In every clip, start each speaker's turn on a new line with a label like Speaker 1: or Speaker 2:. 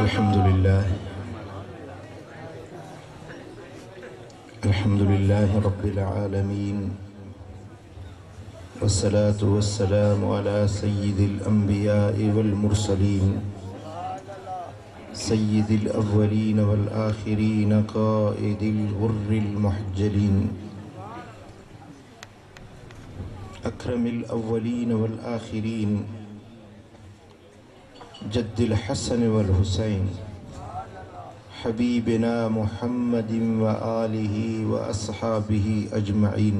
Speaker 1: अल्हम्दुलिल्लाह अल्हम्दुलिल्लाह रब्बिल आलमीन वस्सलातु वस्सलामु अला सय्यिदिल अंबिया'i वल मुरसलीन सय्यिदिल अव्वलीन वल आखिरीन क़ाइदिल गुर्रिल मुहज्जलीन अक्रमिल अव्वलीन वल आखिरीन जद्दिल हसन वल हुसैन हबीबिना मुहम्मदिन व आलिहि व अस्हाबिहि अजमईन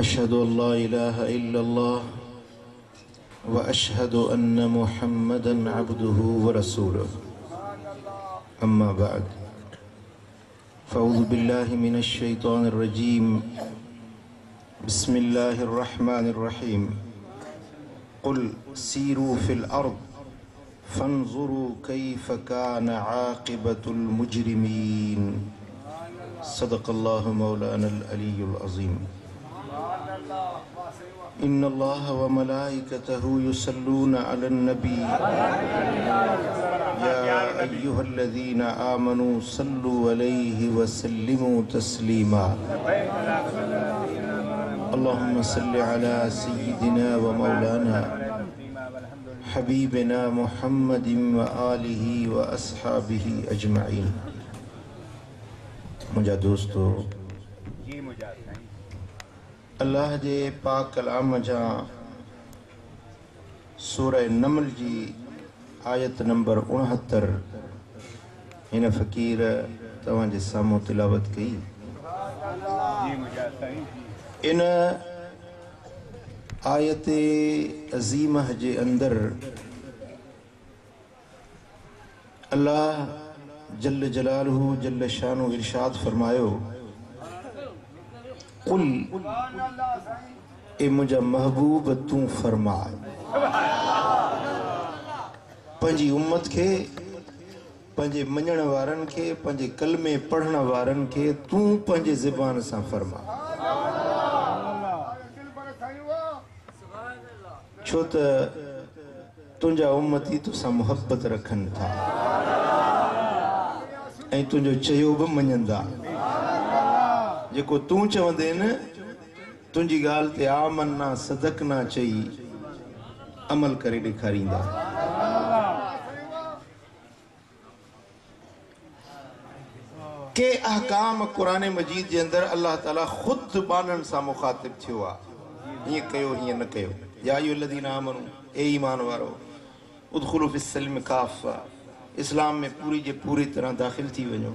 Speaker 1: अशहदु अल्ला इलाहा इल्लल्लाह व अशहदु अन्न मुहम्मदन अब्दुहु व रसूलुहु अम्मा बाद फ़अऊज़ु बिल्लाहि मिनश शैतानिर रजीम बिस्मिल्लाहिर रहमानिर रहीम कुल सीरू फिल अर्द फंजुरू कैफ कान आक़िबतुल मुजरिमीन सदक़ल्लाहु मौलानल अलीयुल अज़ीम इन्नल्लाह व मलाइकतहु युसल्लूना अलन नबी या अय्युहल्लज़ीना आमनू सल्लु अलैहि व सल्लिमू तस्लीमा अल्लाहुम्मा सल्लि अला सय्यिदिना व मौलाना हबीबिना मुहम्मदिन व आलिहि व अस्हाबिहि अजमईन। मुझा दोस्तों, अल्लाह जे पाक कलाम जा सूरह नमल जी आयत नंबर 69 हिन फ़कीर तव्हां जे साम्हूं तिलावत कई। इन आयत अज़ीमह जे अंदर अल्लाह जल्ल जलालहू जल्ल शानु इरशाद फरमायो, कुल ए मुझा महबूब तू फरमा पंहिंजी उम्मत खे, पंहिंजे मञण वारन खे, पंहिंजे कलमे पढ़ण वारन खे तू पंहिंजे ज़बान सां फरमा। छो त तुंहिंजा उम्मती तोसां मुहब्बत रखनि था ऐं तुंहिंजो चयो बि मञंदा। जेको तूं चवंदे न तुंहिंजी ॻाल्हि ते आमन्ना सदकना चई अमल करे ॾेखारींदा। के अहकाम क़ुरान मजीद जे अंदर अल्लाह ताला ख़ुद ज़ुबाननि सां मुखातिब थियो आहे, हीअं कयो हीअं न कयो। या अय्युहल्लज़ीना आमनू, ए ईमान वारो, उदखुलू फिस्सिल्म काफ़ा, इस्लाम में पूरी जे पूरी तरह दाख़िल थी वञो।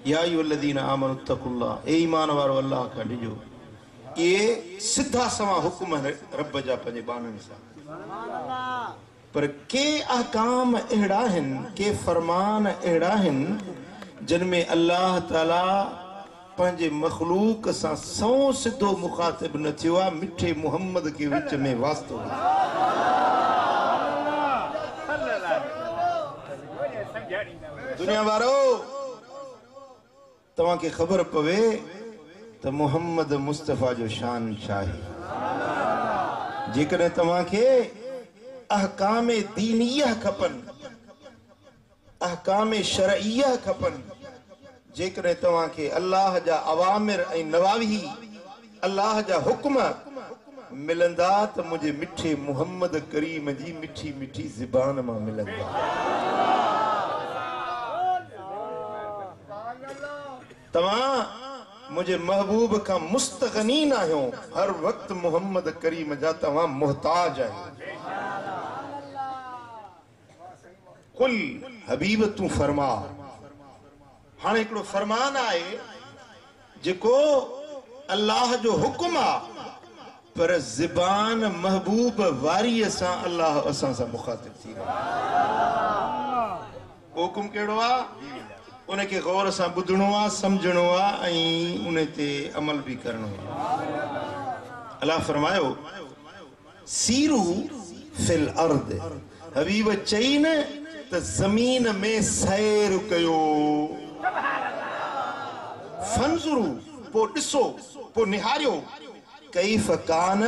Speaker 1: या अय्युहल्लज़ीना आमनू तक़ुल्लाह, ए ईमान वारो अल्लाह खां ॾिजो। ये सिधा सवा हुक्म रब जा पंहिंजे बाननि सां। पर के अहकाम अहिड़ा आहिनि, के फरमान अहिड़ा आहिनि जिन में अल्लाह ताला पंहिंजे मखलूक सां सौ सिधो मुखातिब न थियो आहे, मिठे मुहम्मद के विच में वास्तो। दुनिया वारो, तव्हांखे ख़बर पवे त मुहम्मद मुस्तफ़ा जो शान छा आहे। जेकॾहिं तव्हांखे अहकाम दीनिया खपनि, अहकाम शरइया खपनि, जेकॾहिं तव्हांखे अल्लाह जा अवामिर ऐं नवाही, अल्लाह जा हुक्म मिलंदा त मुंहिंजे मिठे मुहम्मद करीम जी मिठी मिठी ज़बान मां मिलंदा। तव्हां मुझे महबूब का मुस्तगनी ना हो, हर वक्त मोहम्मद करीम जा तव्हां मोहताज आहियो। कुल हबीब तू फरमा। हाणे हिकिड़ो फरमान आहे जेको अल्लाह जो हुक्म आहे, पर ज़बान महबूब वारीअ सां अल्लाह असां सां मुखातिब थी वियो। हुकुम कहिड़ो आहे? उनखे गौर सां ॿुधणो आहे, सम्झणो आहे ऐं उन ते अमल बि करणो आहे। अल्लाह फरमायो, सीरू फिल अर्द, हबीब चई न त ज़मीन में सैर कयो। फंजुरू, पो ॾिसो, पो निहारियो, कैफ कान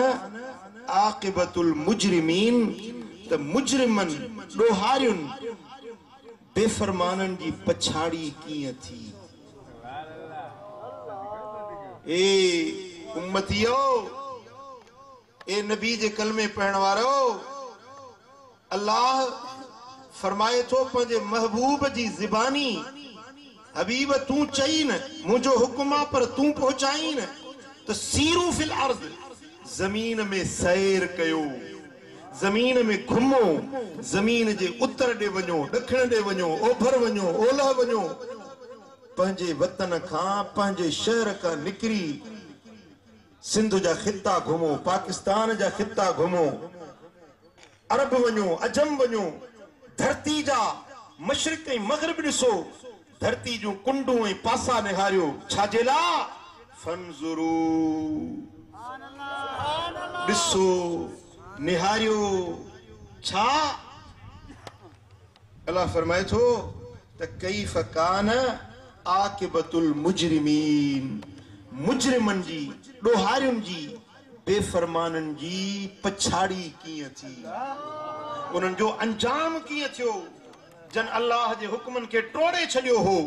Speaker 1: आक़िबतुल मुजरिमीन त मुजरिमन ॾोहारियुन बेफरमानन जी पछाड़ी कीअं थी। ए उम्मतियो, ए नबी जे कलमे पढ़ण वारो, अल्लाह फरमाए थो पंहिंजे महबूब जी ज़िबानी, हबीब तूं चई न मुंहिंजो हुक्म आहे पर तूं पहुचाई न, त सीरू फिल अर्ज़, ज़मीन में सैर कयो, ज़मीन में घुमो, ज़मीन जे उत्तर ॾे वञो, ॾखिण ॾे वञो, ओभर वञो, ओलह वञो, पंहिंजे वतन खां पंहिंजे शहर खां निकिरी सिंध जा ख़िता घुमो, पाकिस्तान जा ख़िता घुमो, अरब वञो, अजम वञो, धरती जा मशरिक़ ऐं मग़रिब ॾिसो, धरती जूं कुंडूं ऐं पासा निहारियो, छाजे लाइ? फंज़ुरू, ॾिसो निहारियो। छा? अल्लाह फरमाए थो त कैफ़ कान आक़िबतुल मुजरिमीन, मुजरिमन जी ॾोहारियुनि जी बेफरमाननि जी पछाड़ी कीअं थी, उन्हनि जो अंजाम कीअं थियो, जन अल्लाह जे हुक्मनि खे टोड़े छॾियो हो,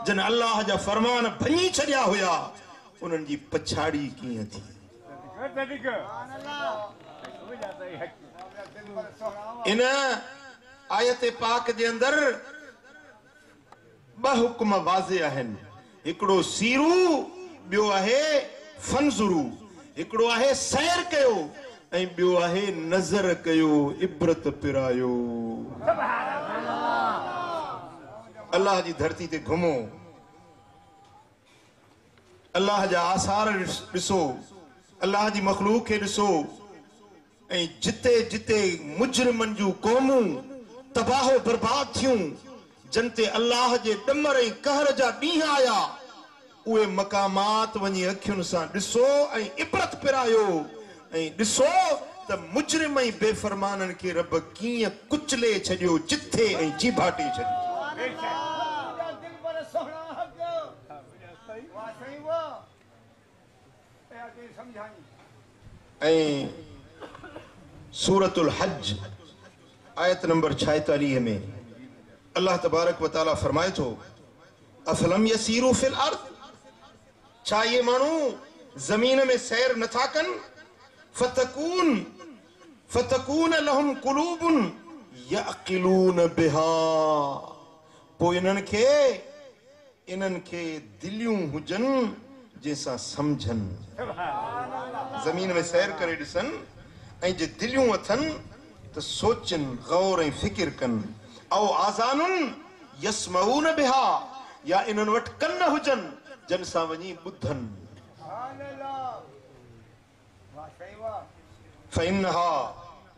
Speaker 1: जन अल्लाह जा फरमान भञी छॾिया हुया, उन्हनि जी पछाड़ी कीअं थी। इन आयत पाक जे अंदर ॿ हुक्म वाज़े आहिनि, हिकिड़ो सीरू, ॿियो आहे फंज़ुरू, हिकिड़ो आहे सैर कयो ऐं ॿियो आहे नज़र कयो, इबरत पिरायो। अल्लाह जी धरती ते घुमो, अल्लाह जा आसार ॾिसो, अल्लाह जी मखलूक खे ॾिसो, ऐं जिते जिते मुजरिमनि जूं क़ौमूं तबाह बर्बाद थियूं, जन ते अल्लाह जे ॾमर ऐं कहर जा ॾींहं आया, उहे मक़ामात वञी अखियुनि सां ॾिसो ऐं इबरत पिरायो, ऐं ॾिसो त मुजरिम ऐं बेफरमाननि खे रब कीअं कुचले छॾियो, चिथे ऐं जीभाटे छॾियो। ऐं सूरतुल हज आयत नंबर 46 में अल्लाह तबारक व तआला फरमाए थो, अफलम यसीरू फिल अर्द, छा ये माण्हू ज़मीन में सैर नथा कनि, फतकून लहुम कुलूबुन यअक़िलून बिहा, पोइ इन्हनि खे दिलियूं हुजनि जंहिंसां सम्झनि, ज़मीन में सैर करे ॾिसनि ऐं जे दिलियूं अथनि त सोचनि, गौर ऐं फिकिर कनि, औ आज़ानुन यसमऊन बिहा, या इन्हनि वटि कन हुजनि जन सां वञी ॿुधनि। फइन्नहा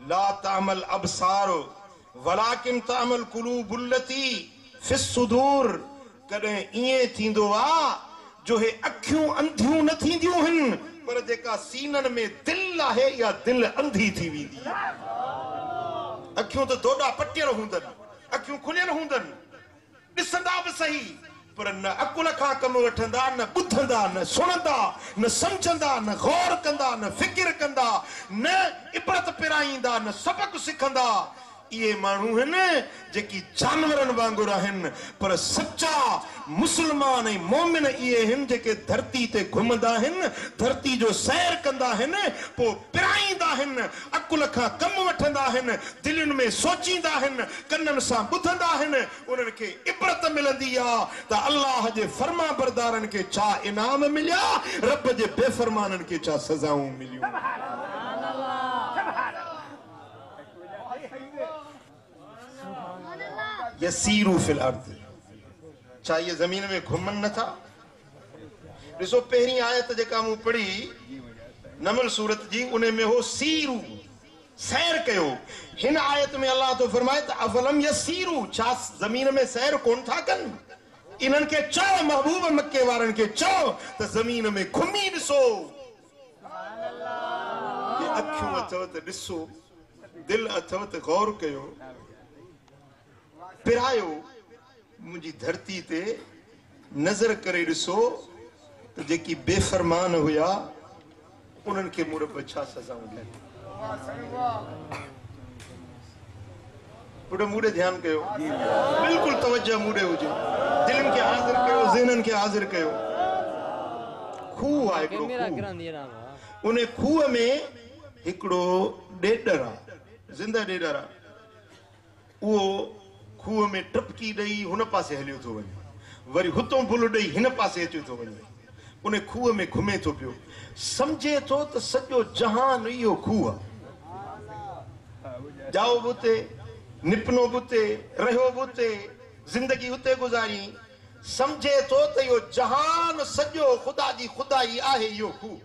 Speaker 1: ला तामल अबसार वलाकिन तामल कुलूबुल लती फिस सुदूर, कॾहिं ईअं थींदो आहे जो हे अखियूं अंधियूं न थींदियूं आहिनि, पर जेका सीननि में दिलि आहे या दिलि अंधी थी वेंदी। अखियूं त दोॾा पटियल हूंदनि, अखियूं खुलियल हूंदनि, ॾिसंदा बि सही, पर न अकुल खां कमु वठंदा, न ॿुधंदा, न सुणंदा, न सम्झंदा, न गौर कंदा, न फिकिर कंदा, न इबरत पिराईंदा, न सबक सिखंदा। इहे माण्हू आहिनि जेकी जानवरनि वांगुरु आहिनि, पर सच्चा मुस्लमान ऐं मोमिन इहे आहिनि जेके धरती ते घुमंदा आहिनि, धरती जो सैर कंदा आहिनि, पोइ पिराईंदा आहिनि, अकुल खां कमु वठंदा आहिनि, दिलनि में सोचींदा आहिनि, कननि सां ॿुधंदा आहिनि, उन्हनि खे इबरत मिलंदी आहे त अल्लाह जे फर्मा बरदारनि खे छा इनाम मिलिया, रब जे बेफ़रमाननि खे छा सज़ाऊं मिलियूं। यसीरू फिल अर्द, छा ये ज़मीन में घुमनि नथा? ॾिसो पहिरीं आयत जेका मूं पढ़ी नमल सूरत जी, उन में हो सीरू, सैर कयो। हिन आयत में अल्लाह तो फरमाए त अफलम यसीरू, छा ज़मीन में सैर कोन था कनि? इन्हनि खे चओ, महबूब मक्के वारनि खे चओ त ज़मीन में घुमी ॾिसो, अखियूं अथव त ॾिसो, दिलि अथव त गौर कयो, पिरायो, मुंहिंजी धरती ते नज़र करे ॾिसो त जेकी बेफ़रमान हुया उन्हनि खे मूं रब छा सज़ाऊं ॾिनी। पुट मूडे ध्यान कयो बिल्कुल तवज्जो मूडे हुजे दिलन के हाजिर कयो ज़हनन के हाजिर कयो खूह आहे हिकिड़ो उन खूह में हिकिड़ो ॾेडर आहे ज़िंदा ॾेडर आहे उहो खूह में टपकी ॾेई हुन पासे हलियो थो वञे वरी हुतों भुल ॾेई हिन पासे अची थो वञे उन खूह में घुमे थो पियो सम्झे थो त सॼो जहान इहो खूह आहे जाओ बि उते निपनो बि उते रहियो बि उते ज़िंदगी उते गुज़ारी सम्झे थो त इहो जहान सॼो ख़ुदा जी ख़ुदाई आहे इहो खूह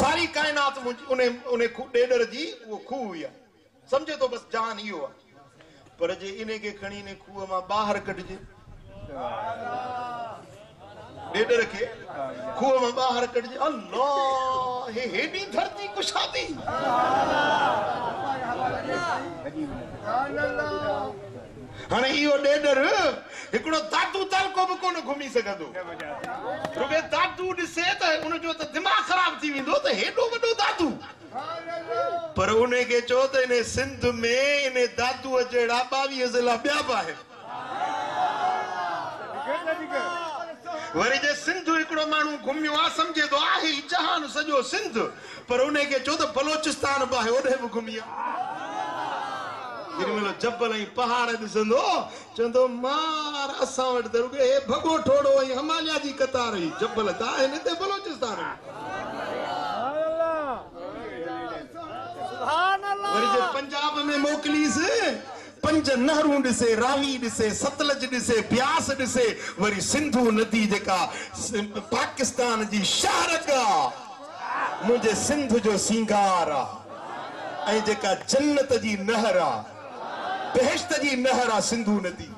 Speaker 1: सारी काइनात उन ॾेडर जी उहो खूह हुई आहे सम्झे थो बस जहान इहो आहे पर जे इन खे खणी ने खूह मां ॿाहिरि कढिजे ॾेडर खे खूह मां ॿाहिरि कढिजे अल्लाह हे हेॾी धरती कुशादी हाणे इहो ॾेडर हिकिड़ो दादू तालको बि कोन घुमी सघंदो रुॻे दादू ॾिसे त उनजो त दिमाग़ ख़राब थी वेंदो त हेॾो वॾो दादू पर उन खे चओ त इन सिंध में इन दादूअ जहिड़ा 22 ज़िला ॿिया बि आहिनि वरी जे सिंध हिकिड़ो माण्हू घुमियो आहे सम्झे थो आहे ई जहान सॼो सिंध पर उन खे चओ त बलोचिस्तान बि आहे ओॾे बि घुमी आहे जेॾीमहिल जबल ऐं पहाड़ ॾिसंदो चवंदो मार असां वटि त रुॻो हे भॻो ठोड़ो ऐं हिमालया जी कतार हुई जबल त आहिनि हिते बलोचिस्तान में वरी जे पंजाब में मोकिलीसि 5 नहरूं ॾिसे रावी ॾिसे सतलज ॾिसे ब्यास ॾिसे वरी सिंधु नदी जेका पाकिस्तान जी शारक आहे मुंहिंजे सिंध जो सिंगार आहे ऐं जेका जन्नत जी नहर आहे बेहश्त जी नहर आहे सिंधु नदी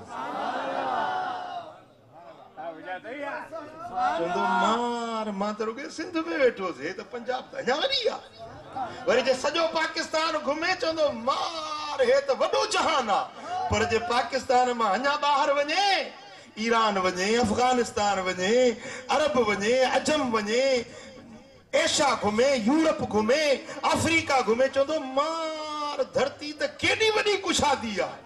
Speaker 1: चवंदो मार मां त रुॻो सिंध में वेठोसि हे त पंजाब त अञा वरी आहे वरी जे सॼो पाकिस्तान घुमे चवंदो मार हे त वॾो जहान आहे पर जे पाकिस्तान मां अञा ॿाहिरि वञे ईरान वञे अफगानिस्तान वञे अरब वञे अजम वञे एशिया घुमे यूरोप घुमे अफ्रीका घुमे चवंदो मार धरती त केॾी वॾी कुशादी आहे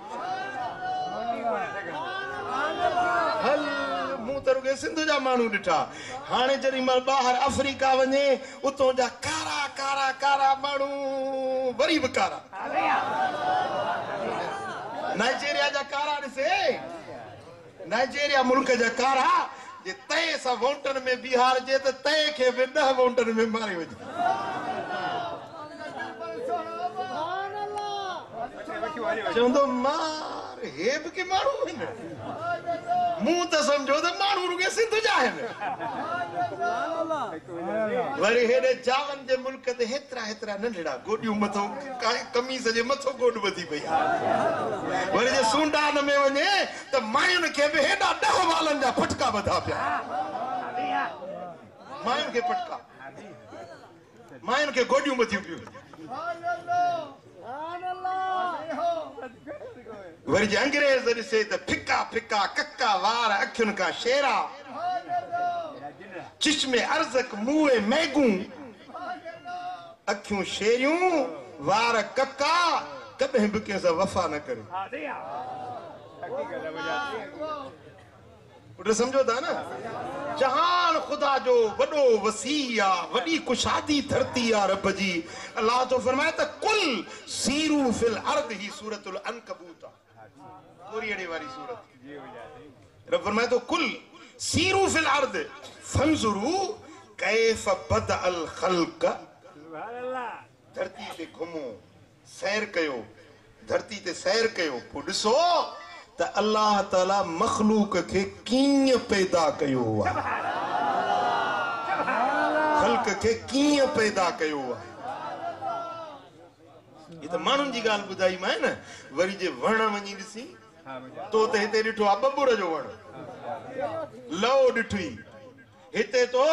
Speaker 1: हल मूं त रुॻो सिंध जा माण्हू ॾिठा हाणे जॾहिं मां ॿाहिरि अफ्रीका वञे उतां जा कारा कारा कारा माण्हू वरी बि कारा नाइजेरिया जा कारा ॾिसे नाइजेरिया मुल्क जा कारा जे तए सां वोटनि में बिहार जे त तए खे बि 10 वोटनि में मारे वञे चवंदो मार हे बि के माण्हू आहिनि मूं त सम्झो त माण्हू रुॻो सिंध जा आहिनि वरी हेॾे जावन जे मुल्क ते हेतिरा हेतिरा नंढड़ा गोॾियूं मथो कमीज़ जे मथो गोॾ वधी पई वरी जे सूंडान में वञे त मायुनि खे बि हेॾा 10 वालनि जा फटका वधा पिया मायुनि खे फटका मायुनि खे गोॾियूं वधियूं पियूं वरी जे अंग्रेज़ ॾिसे त फिका फिका कक्का वार अखियुनि खां शेरा चिश्मे अर्ज़क मुंहुं मैगूं अखियूं शेरियूं वार कक्का कॾहिं बि कंहिं सां वफ़ा न करे पुट सम्झो था न जहान ख़ुदा जो वॾो वसी आहे वॾी कुशादी धरती आहे रब जी अल्लाह तो फरमाए त कुल सीरू फिल अर्द ही सूरतुल अनकबूत पूरी अड़े वारी सूरत रब फरमाए तो कुल सीरू फिल अर्द फंजुरू कैफ बदअल खल्क धरती ते घुमो सैर कयो धरती ते सैर कयो पोइ ॾिसो त अल्लाह ताला मखलूक खे कीअं पैदा कयो आहे खल्क खे कीअं पैदा कयो आहे ये त माण्हुनि जी ॻाल्हि ॿुधाईमांइ न वरी जे वण वञी ॾिसी तो त हिते ॾिठो आहे बबूर जो वण लव ॾिठी हिते तो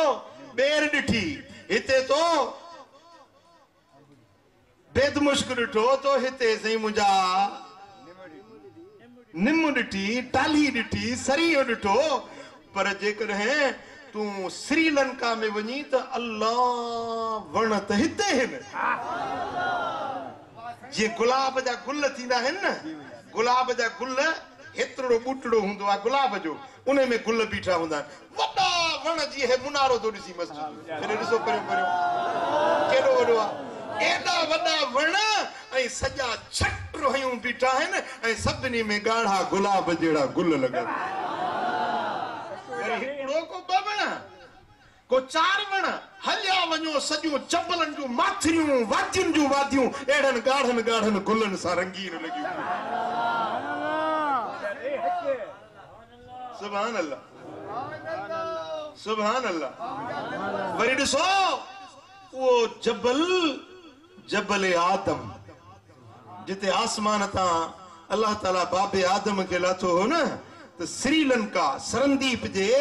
Speaker 1: ॿेर ॾिठी हिते तो बेदमुश्क ॾिठो तो हिते साईं मुंहिंजा निम ॾिठी टाली ॾिठी सरियो ॾिठो पर जेकॾहिं तू श्रीलंका में वनी तो अल्लाह वण त हिते हिन जे गुलाब जा गुल थींदा आहिनि न गुलाब जा गुल हेतिरो बूटड़ो हूंदो आहे गुलाब जो उन में गुल बीठा हूंदा आहिनि वॾा वण जी है मुनारो तो ॾिसी मस्जिद फिर ॾिसो परियो परियो केॾो वॾो आहे एॾा वॾा वण ऐं सॼा छट रोहियूं बीठा आहिनि ऐं सभिनी में ॻाढ़ा गुलाब जहिड़ा गुल लॻल हिकिड़ो को ॿ वण को 4 वण हलिया वञो सॼो चंबलनि जूं माथिरियूं वादियुनि जूं वादियूं अहिड़नि ॻाढ़नि ॻाढ़नि गुलनि सां रंगीन लॻियूं सुभान अल्लाह सुभान अल्लाह वरी ॾिसो वो जबल आदम जिते आसमान तां अल्लाह ताला बाबे आदम के लाथो हो न तो श्रीलंका सरंदीप जे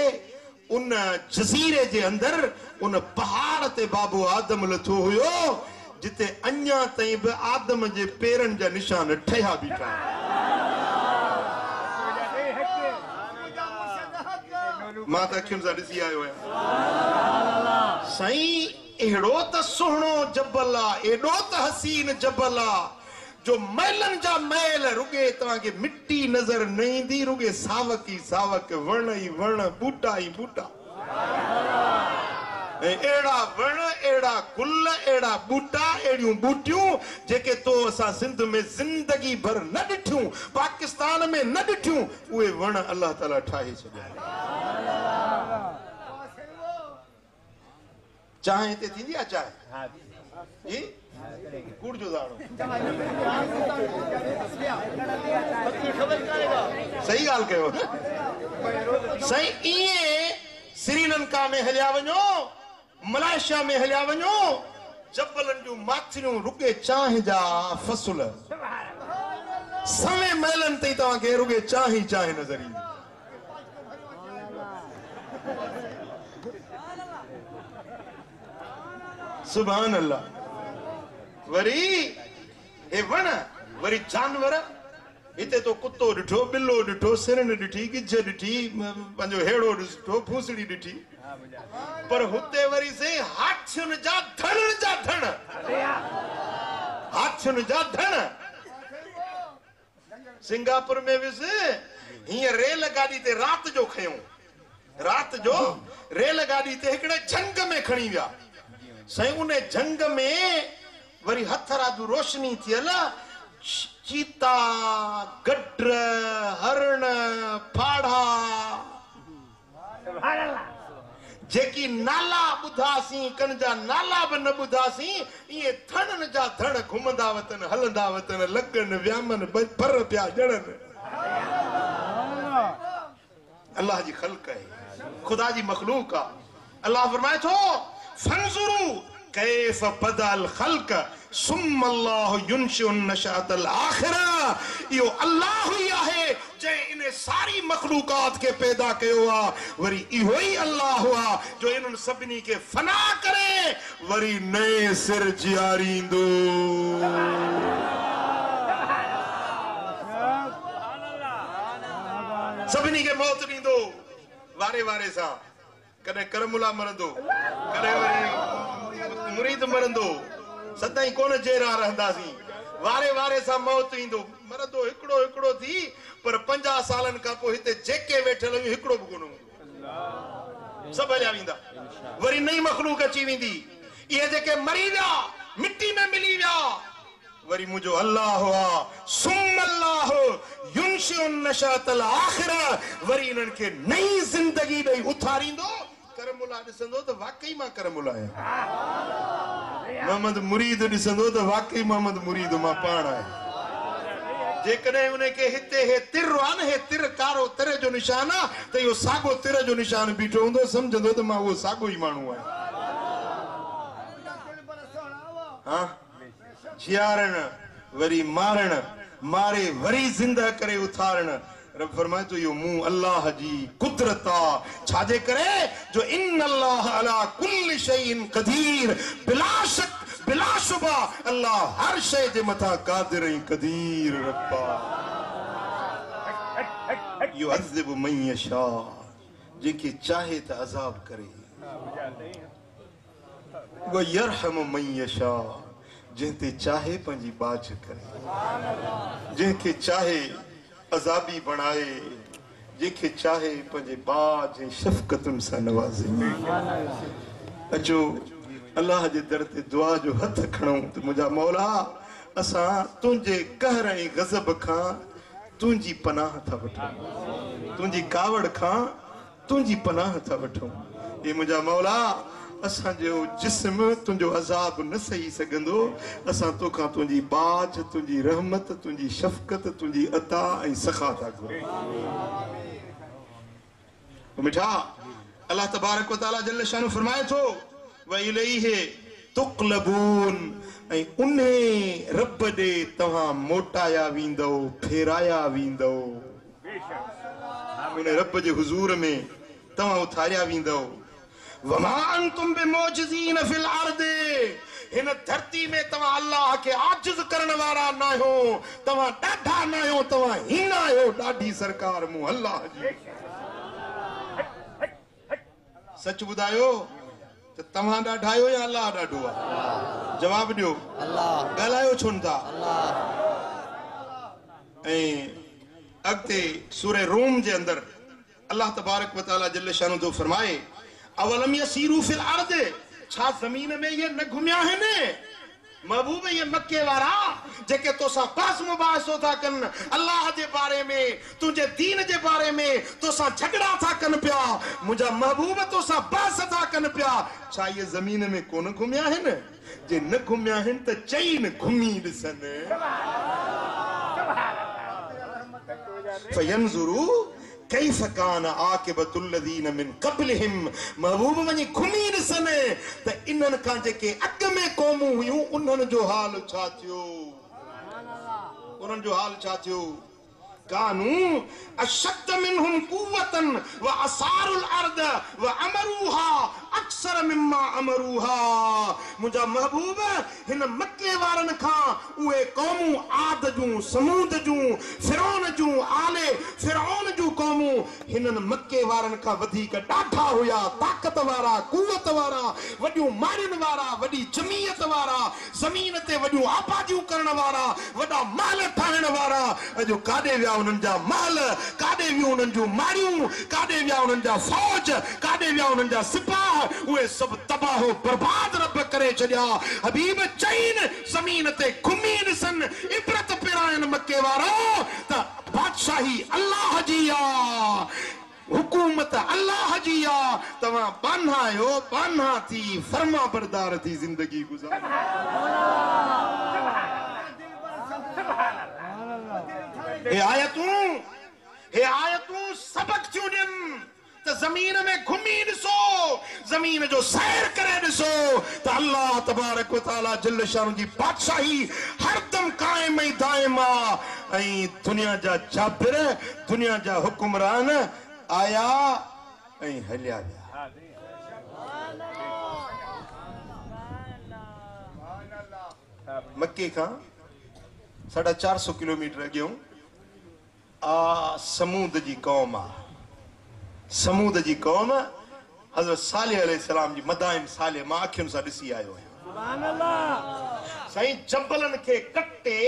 Speaker 1: उन जज़ीरे जे अंदर उन पहाड़ ते बाबो आदम लथो हुयो जिते अञा ताईं बि आदम जे पेरनि जा निशान ठहिया बीठा मां त अखियुनि सां ॾिसी आयो आहियां साईं अहिड़ो त सुहिणो जबल आहे एॾो त हसीन जबल आहे जो मैलन जा मैल रुगे तव्हांखे मिट्टी नज़र न ईंदी रुगे सावक ई सावक वण ई वण बूटा ई बूटा एड़ा वण एड़ा गुल एड़ा बूटा एड़ियूं बूटियूं जेके तो असां सिंध में जिंदगी भर न ॾिठियूं पाकिस्तान में न ॾिठियूं उहे वण अल्लाह ताला ठाहे छॾिया चाहे हिते थींदी आहे चाहे जी कूड़ जो दाणो सही ॻाल्हि कयो सही इएं श्रीलंका में हलिया वञो मलेशिया में हलिया वञो जबलनि जूं माथिरियूं रुगे चांहि जा फसल सवे महलनि ताईं तव्हांखे रुगे चांहि चांहि नज़र ईंदी सुभान अल्लाह वरी हे वण वरी जानवर हिते तो कुत्तो ॾिठो बिल्लो ॾिठो सिरण ॾिठी गिज ॾिठी पंहिंजो हेड़ो ॾिठो फूसड़ी ॾिठी पर हुते वरी से हाथियुनि जा धण हाथियुनि जा धण सिंगापुर में वियुसि हीअं रेल गाॾी ते राति जो खयूं राति जो रेल गाॾी ते हिकिड़े झंग में खणी विया साईं उन झंग में वरी हथरादू रोशनी थियल चीता गड्र हरण फाड़ा जेकी नाला ॿुधासीं कन जा नाला बि न ॿुधासीं इहे थणनि जा धण घुमंदा वतन हलंदा वतन लॻनि वियामनि पर पिया ॼणनि अल्लाह जी ख़ल्क़ आहे खुदा जी मखलूक आहे अल्लाह फरमाए थो फंजुरू कैफ बदल खल्क सुम्मा अल्लाह युनशिउन नशातल आखिरा यो अल्लाह ही आहे जे इन सारी मखलूकात के पैदा कयो आ वरी इहो ही अल्लाह हुआ जो इन्हनि सभिनी के फना करे वरी नए सिर जियारींदो सभिनी के मौत ॾींदो वारे वारे सां कॾहिं करमुला मरंदो कॾहिं वरी मुरीद मरंदो सदाई कोन जेरा रहंदासीं वारे वारे सां मौत ईंदो मरंदो हिकिड़ो हिकिड़ो थी पर 50 सालनि खां पोइ हिते जेके वेठल आहियूं हिकिड़ो बि कोन हूंदो सभु हलिया वेंदा वरी नई मखलूक अची वेंदी इहे जेके मरी विया मिट्टी में मिली विया वरी मुंहिंजो अल्लाह हुआ सुम अल्लाह युनशिउन नशातल आखिरा वरी इन्हनि खे नई ज़िंदगी ॾेई उथारींदो करमुला ॾिसंदो त वाकई मां करमुला आहियां मोहम्मद मुरीद ॾिसंदो त वाकई मोहम्मद मुरीद मां पाण आहियां जेकॾहिं उनखे हिते हे तिर आहे न हे तिर कारो तिर जो निशान आहे त इहो साॻो तिर जो निशान बीठो हूंदो सम्झंदो त मां उहो साॻो ई माण्हू आहियां हा जियारण वरी मारण मारे वरी जिंदा करे उथारण रब फरमाए तो यो मुंह अल्लाह जी कुदरत आ छाजे करे जो इन अल्लाह अला कुल्ल शैइन कदीर बिला शक बिला शुबा अल्लाह हर शय जे मथा कादिर ऐं कदीर रब्बा युअज़िबु मन यशा जेके चाहे त अज़ाब करे वो यरहम मन यशा जंहिंते चाहे पंहिंजी बाझ करे जंहिंखे चाहे अज़ाबी बणाए जंहिंखे चाहे पंहिंजे बाझ ऐं शफ़क़तुनि सां नवाज़े अचो अल्लाह जे दर ते दुआ जो हथ खणूं त मुंहिंजा मौला असां तुंहिंजे कहर ऐं गज़ब खां तुंहिंजी पनाह था वठूं तुंहिंजी कावड़ खां तुंहिंजी पनाह था वठूं हे मुंहिंजा मौला असांजो जिस्म तुंहिंजो अज़ाब न सही सघंदो असां तोखां तुंहिंजी बाझ तुंहिंजी रहमत तुंहिंजी शफ़क़त तुंहिंजी अता ऐं सखा था घुरूं मिठा अल्लाह तबारक व तआला जल्ल शानु फरमाए थो व इलैहि तुक़लबून ऐं उन्हे रब ॾे तव्हां मोटाया वेंदो फेराया वेंदो उन रब जे हुज़ूर में तव्हां उथारिया वेंदो वमा अंतुम बिमौजिज़ीन फिल अर्द हिन धरती में तव्हां अल्लाह खे आजिज़ करण वारा न आहियो तव्हां ॾाढा न आहियो तव्हां हीन आहियो ॾाढी सरकार मूं अल्लाह जी सच ॿुधायो त तव्हां ॾाढा आहियो या अल्लाह ॾाढो आहे जवाब ॾियो अल्लाह ॻाल्हायो छो न था ऐं अॻिते सूरह रूम जे अंदरि अल्लाह तबारक व तआला जल्ल शानु थो फरमाए अवलम यसीरू फिल अर्द छा ज़मीन में ये न घुमिया आहिनि महबूब ये मक्के वारा जेके तोसां बहस मुबाहिसो था कनि अल्लाह जे बारे में तुंहिंजे दीन जे बारे में तोसां झगड़ा था कनि पिया मुंहिंजा महबूब तोसां बहस था कनि पिया छा ये ज़मीन में कोन घुमिया आहिनि जे न घुमिया आहिनि त चई न घुमी ॾिसनि फयंज़ुरू कैफ़ कान आक़िबतुल लज़ीन मिन क़ब्लिहिम महबूब वञी घुमी ॾिसनि त इन्हनि खां जेके अॻ में क़ौमूं हुयूं उन्हनि जो हाल छा थियो उन्हनि जो हाल छा थियो कानू अशद्द मिनहुम कुव्वतन व असारुल अर्द व अमरूहा अक्सर मिम्मा अमरूहा मुंहिंजा महबूब हिन मक्के वारनि खां उहे क़ौमूं आद जूं समूद जूं फिरौन जूं आले फिरौन जूं क़ौमूं हिननि मक्के वारनि खां वधीक ॾाढा हुया ताक़त वारा कुवत वारा वॾियूं मारियुनि वारा वॾी जमीयत वारा ज़मीन ते वॾियूं आबादियूं करण वारा वॾा महल ठाहिण वारा अॼु काॾे विया उन्हनि जा महल काॾे वियूं उन्हनि जूं मारियूं काॾे विया उन्हनि जा फौज काॾे विया उन्हनि जा सिपाह उहे सभु तबाहो बर्बाद रब करे छॾिया हबीब चईन ज़मीन ते घुमी ॾिसनि इबरत पिराइनि मके वारो त बादशाही अल्लाह जी आहे हुकूमत अल्लाह जी आहे तव्हां बान्हा आहियो बान्हा थी फर्मा बरदार थी ज़िंदगी गुज़ारो हे आयतूं सबक थियूं ॾियनि त ज़मीन में घुमी ॾिसो ज़मीन जो सैर करे ॾिसो त अल्लाह तबारक व तआला जल्ल शानु जी बादशाही हरदम क़ाइम ऐं दाइम आहे ऐं दुनिया जा जाबिर दुनिया जा हुकुमरान आया ऐं हलिया विया मक्के खां 450 किलोमीटर अॻियों समूद जी कौम आहे समूद जी कौम हज़रत सालेह अलैहिस्सलाम जी मदाइन सालेह मां अखियुनि सां ॾिसी आयो आहियां सुभान अल्लाह साईं जबलनि खे कटे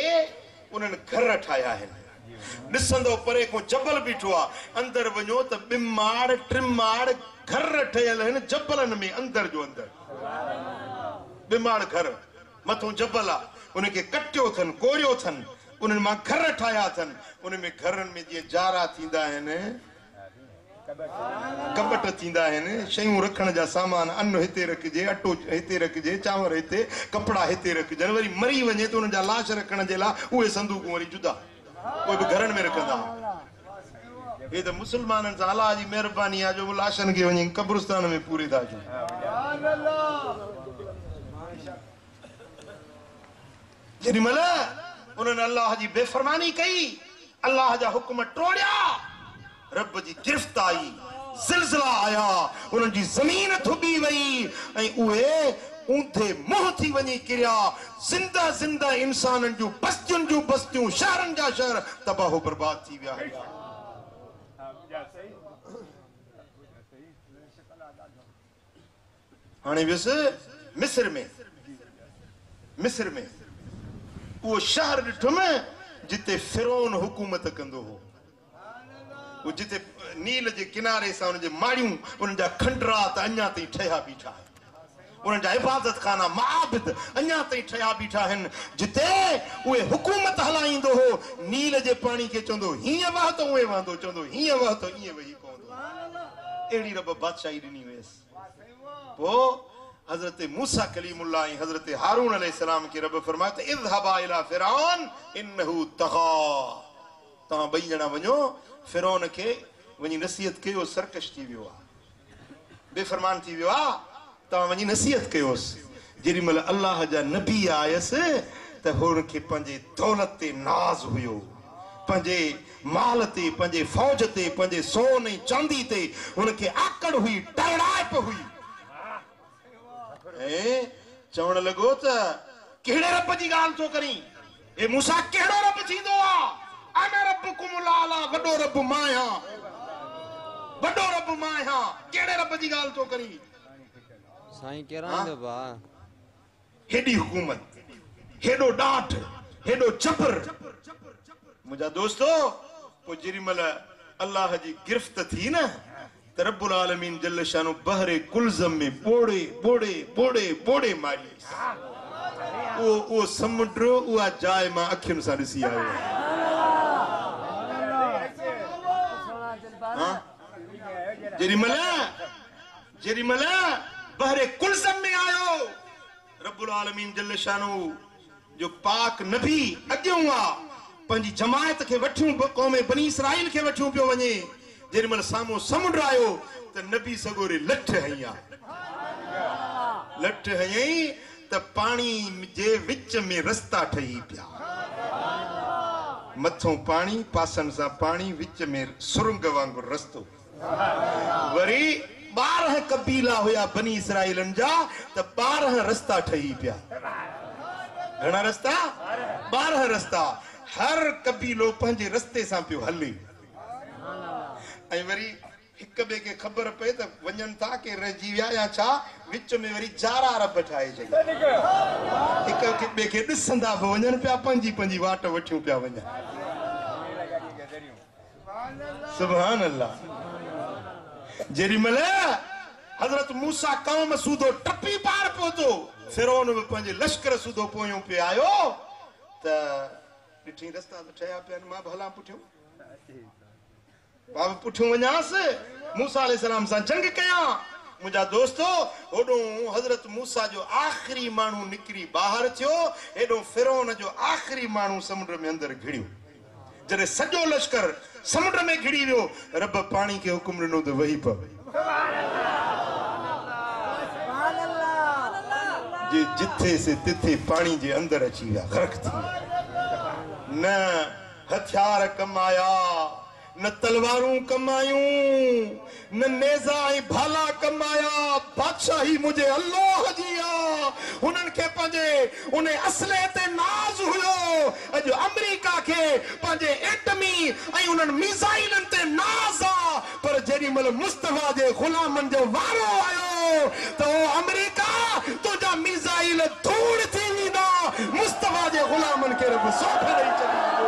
Speaker 1: उन्हनि घर ठाहिया आहिनि ॾिसंदो परे को जबल बीठो आहे अंदरि वञो त ॿिमाड़ टिमाड़ घर ठहियल आहिनि जबलनि में अंदरि जो अंदरि ॿिमाड़ घर मथो जबल आहे उनखे कटियो अथनि कोरियो अथनि उन्हनि मां घर ठाहिया अथनि उन में घरनि में जीअं जारा थींदा आहिनि कबट थींदा आहिनि शयूं रखण जा सामान अन्न हिते रखिजे अटो हिते रखिजे चांवर हिते कपिड़ा हिते रखिजनि वरी मरी वञे त उन्हनि जा लाश रखण जे लाइ उहे संदूक वरी जुदा उहे बि घरनि में रखंदा हे त मुस्लमाननि सां अलाह जी महिरबानी आहे जो लाशनि खे वञी कब्रिस्तान में पूरे था अचूं जेॾीमहिल उन्हनि अल्लाह जी बेफ़रमानी कई अल्लाह जा हुकुम टोड़िया रब जी गिरफ्त आई ज़िलज़िला आया उन्हनि जी ज़मीन थुबी वई ऐं उहे ऊंधे मुंहुं थी वञी किरिया ज़िंदा ज़िंदा इंसाननि जूं बस्तियूं शहरनि जा शहर तबाहो बर्बाद थी विया हाणे वियुसि मिस्र में वो शहर ॾिठुमि जिते फिरौन हुकूमत कंदो हो। वो जिते नील जे किनारे सां उनजे माड़ियूं उन जा खंडरा त अञा ताईं ठहिया बीठा आहिनि, उन जा इबादत खाना माबिद अञा ताईं ठहिया बीठा आहिनि, जिते उहे हुकूमत हलाईंदो हो। नील जे पाणी खे चवंदो हीअं वह त उहे वहंदो, चवंदो हीअं वह त ईअं वही पवंदो। अहिड़ी रब बादशाही ॾिनी हुयसि। पोइ हज़रत मूसा कलीमुल्लाह ऐं हज़रत हारून अलैहिस्सलाम खे रब फरमायो त इज़हबा इला फिरऔन इन्नहु तग़ा, तव्हां ॿई ॼणा वञो फिरौन खे वञी नसीहत कयो, सरकश थी वियो आहे, बेफ़रमान थी वियो आहे, तव्हां वञी नसीहत कयोसि। जेॾी महिल अल्लाह जा नबी आयसि त हुनखे पंहिंजे दौलत ते नाज़ हुयो, पंहिंजे माल ते, पंहिंजे फौज ते, पंहिंजे सोन ऐं चांदी ते हुनखे आकड़ हुई, टड़ाइप हुई। ऐं चवण लॻो त कहिड़े रब जी ॻाल्हि थो करीं? ए मूसा कहिड़ो रब थींदो आहे? अना रब्बुकुमुल आला, वॾो रब मां आहियां, वॾो रब मां आहियां। कहिड़े रब जी ॻाल्हि थो करीं?
Speaker 2: साईं केराईंदो बा
Speaker 1: हेॾी हुकूमत, हेॾो ॾाठ, हेॾो जबर। मुंहिंजा दोस्तो, पोइ जेॾी महिल अल्लाह जी गिरफ़्त थी न त रब्बुल आलमीन जल्ल शानो बहरे कुलज़म में बोड़े बोड़े बोड़े बोड़े मारी। वो समुंड उहा जाइ मां अखियुनि सां ॾिसी आयो। जेॾी महिल बहरे कुलज़म में आयो, रब्बुल आलमीन जल्ल शानो जो पाक नबी अॻियों आहे, पंहिंजी जमायत खे वठियूं, क़ौम बनी इसराइल खे वठियूं पियो वञे। जेॾी महिल साम्हूं समुंड आयो त नबी सगोरे लठ हईं, लठ हयईं त पाणी जे विच में रस्ता ठही पिया, मथों पाणी, पासनि सां पाणी, विच में सुरंग वांगुरु रस्तो। वरी 12 कबीला हुया बनी इसराइलनि जा, त 12 रस्ता ठही पिया। घणा रस्ता? 12 रस्ता। हर कबीलो पंहिंजे रस्ते सां पियो हले। ऐं वरी हिक ॿिए खे ख़बर पए त वञनि था के रहिजी विया या छा, विच में वरी जारा रब ठाहे छॾी, हिक ॿिए खे ॾिसंदा बि वञनि पिया, पंहिंजी पंहिंजी वाट वठियूं पिया वञनि। सुभान अल्लाह। जेॾी महिल हज़रत मूसा क़ौम सूदो टपी पार पहुतो, फिरौन बि पंहिंजे लश्कर सूदो पोयों पियो आयो, त ॾिठी रस्ता त ठहिया पिया आहिनि, मां बि हलां पुठियो, मां बि पुठियो वञांसि, मूसा अलैहिस्सलाम सां जंग कयां। मुंहिंजा दोस्तो, होॾो हज़रत मूसा जो आख़िरी माण्हू निकिरी ॿाहिरि थियो, हेॾो फिरौन जो आख़िरी माण्हू समुंड में अंदरि घिड़ियो। जॾहिं सॼो लश्कर समुंड में घिड़ी वियो, रब पाणी खे हुकुम ॾिनो त वही पव। जिथे से तिथे पाणी जे अंदरि अची विया, ग़रक़ थी विया। न हथियार कमाया, न तलवारूं कमायूं, न नेज़ा ऐं भाला कमाया, बादशाही मुझे अल्लाह जी आ। उन्हनि खे पंहिंजे उन असले ते नाज़ हुयो। अॼु अमेरिका खे पंहिंजे एटमी ऐं उन्हनि मिसाइलनि ते नाज़ आ, पर जेॾी महिल मुस्तफा जे ग़ुलामनि जो वारो आयो त ओ अमेरिका तुंहिंजा मिसाइल धूड़ थी वेंदा, मुस्तफा जे ग़ुलामनि खे रब सौंप ॾेई छॾींदो।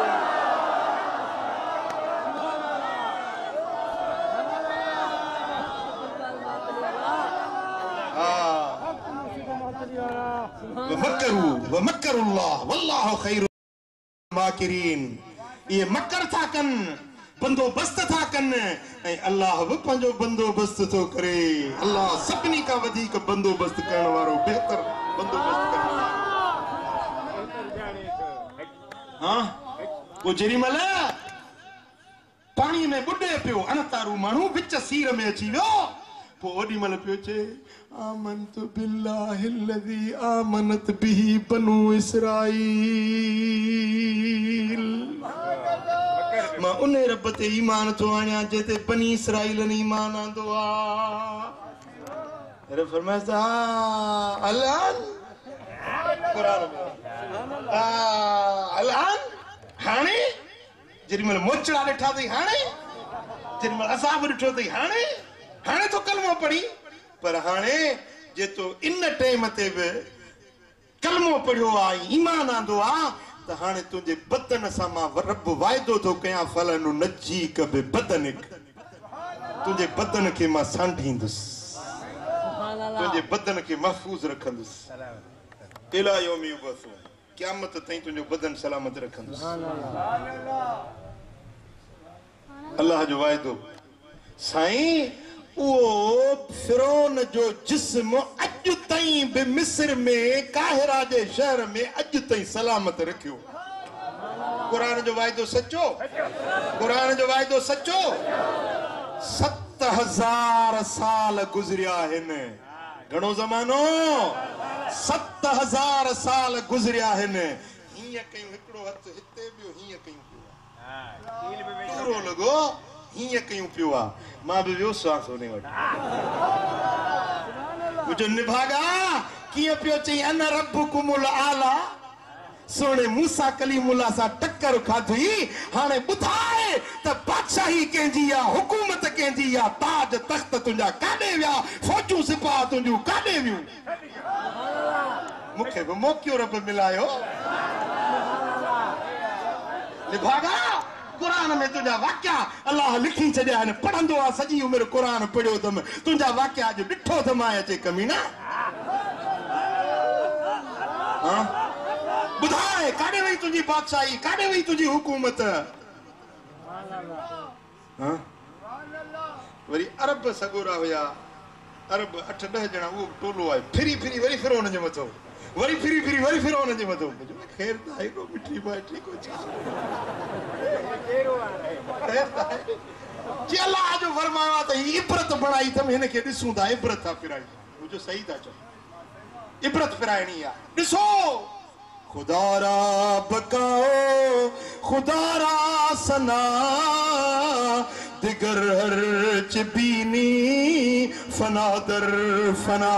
Speaker 1: वमकरुल्लाह वल्लाहु खैरुल माकिरीन। ये मकर था कन, बंदोबस्त था कन, ऐं अल्लाह बि पंहिंजो बंदोबस्त थो करे। अल्लाह सभिनी खां वधीक बंदोबस्त करण वारो, बेहतर बंदोबस्त करण वारो। हाँ, पोइ जेॾी महिल पाणी में बुॾे पियो, अणतारू माण्हू विच सीर में अची वियो, पोइ ओॾी महिल पियो चए आमनतु बिल्लाहिल्लज़ी आमनत बिही बनु इसराईल। मां उन रब ते ईमान थो आणियां जेते बनी इसराईलनि ईमान आंदो आहे। रब फरमाए था अलान क़ुरान में अलान, हाणे जेॾी महिल मोचड़ा ॾिठा अथई, हाणे जेॾी महिल असाब ॾिठो अथई, हाणे तो कलमो पढ़ी, पर हाणे जे तो इन टाइम ते बि कलमो पढ़ियो आ ईमान आंदो आ त हाणे तुंहिंजे बदन सां मां रब वाइदो थो कयां फलन नजी कबे बदनिक तुंहिंजे बदन खे मां सांढींदुसि तुंहिंजे बदन खे महफूज़ रखंदुसि इला यौमी युबअसून क़यामत ताईं तुंहिंजो बदन सलामत रखंदुसि अल्लाह जो वाइदो साईं उहो फिरौन जो जिस्म अॼु ताईं बि मिस्र में काहिरा जे शहर में अॼु ताईं सलामत रखियो क़ुरान जो वाइदो सचो क़ुरान जो वाइदो सचो 7000 साल गुज़रिया आहिनि घणो ज़मानो 7000 साल गुज़रिया आहिनि हीअं कयूं हिकिड़ो हथु हिते ॿियो हीअं कयूं पूरो लॻो हीअं कयूं पियो आहे मां बि वियो सांस उन वटि मुंहिंजो निभागा कीअं पियो चई अन रब्बुकुमुल आला सोने मूसा कलीमुल्लाह सां टक्कर खाधी हाणे ॿुधाए त बादशाही कंहिंजी आहे हुकूमत कंहिंजी आहे ताज तख़्त तुंहिंजा काॾे विया फौजूं सिपाह तुंहिंजूं काॾे वियूं मूंखे बि मौक़ो रब मिलायो निभागा कुरान में तुझा वाक्या अल्लाह लिखी छॾिया आहिनि पढ़ंदो आहे सॼी उमिरि कुरान पढ़ियो अथमि तुंहिंजा वाक्या अॼु ॾिठो अथमि अचे कमीना ॿुधाए काॾे वई तुंहिंजी बादशाही काॾे वई तुंहिंजी हुकूमत वरी अरब सगोरा हुया अरब 8-10 ॼणा उहो टोलो आहे फिरी फिरी वरी फिरोन जे मथो वरी फिरी फिरी वरी फिरोन जे मथो ख़ैर त आहे को मिठी माइटी को छा जी अल्लाह जो फरमायो आहे त इबरत बणाई अथमि हिन खे ॾिसूं था इबरत था फिराई मुंहिंजो सही था चओ इबरत फिराइणी आहे ॾिसो खुदारा बकाओ खुदारा सना दिगर हर चबीनी फनादर फना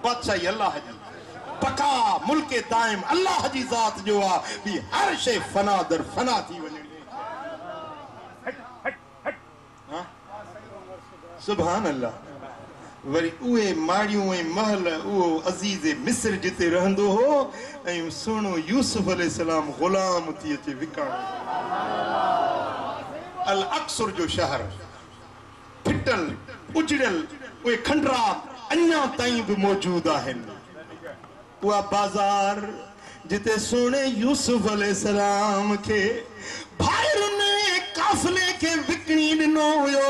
Speaker 1: बादशाही अल्लाह जी बका मुल्क दाइम अल्लाह जी ज़ात जो आहे बि हर शइ फना दर फना थी वञे सुभान अल्लाह वरी उहे माड़ियूं ऐं महल उहो अज़ीज़ मिस्र जिते रहंदो हो ऐं सुहिणो यूसुफ अलैहिस्सलाम ग़ुलाम थी अचे विकाणे अल अक्सर जो शहर फिटल उजड़ियल उहे खंडरा अञा ताईं बि मौजूद आहिनि उहा बाज़ार जिते सुहिणे यूसुफ अलैहिस्सलाम खे भाइरुनि काफ़िले खे विकिणी ॾिनो हुयो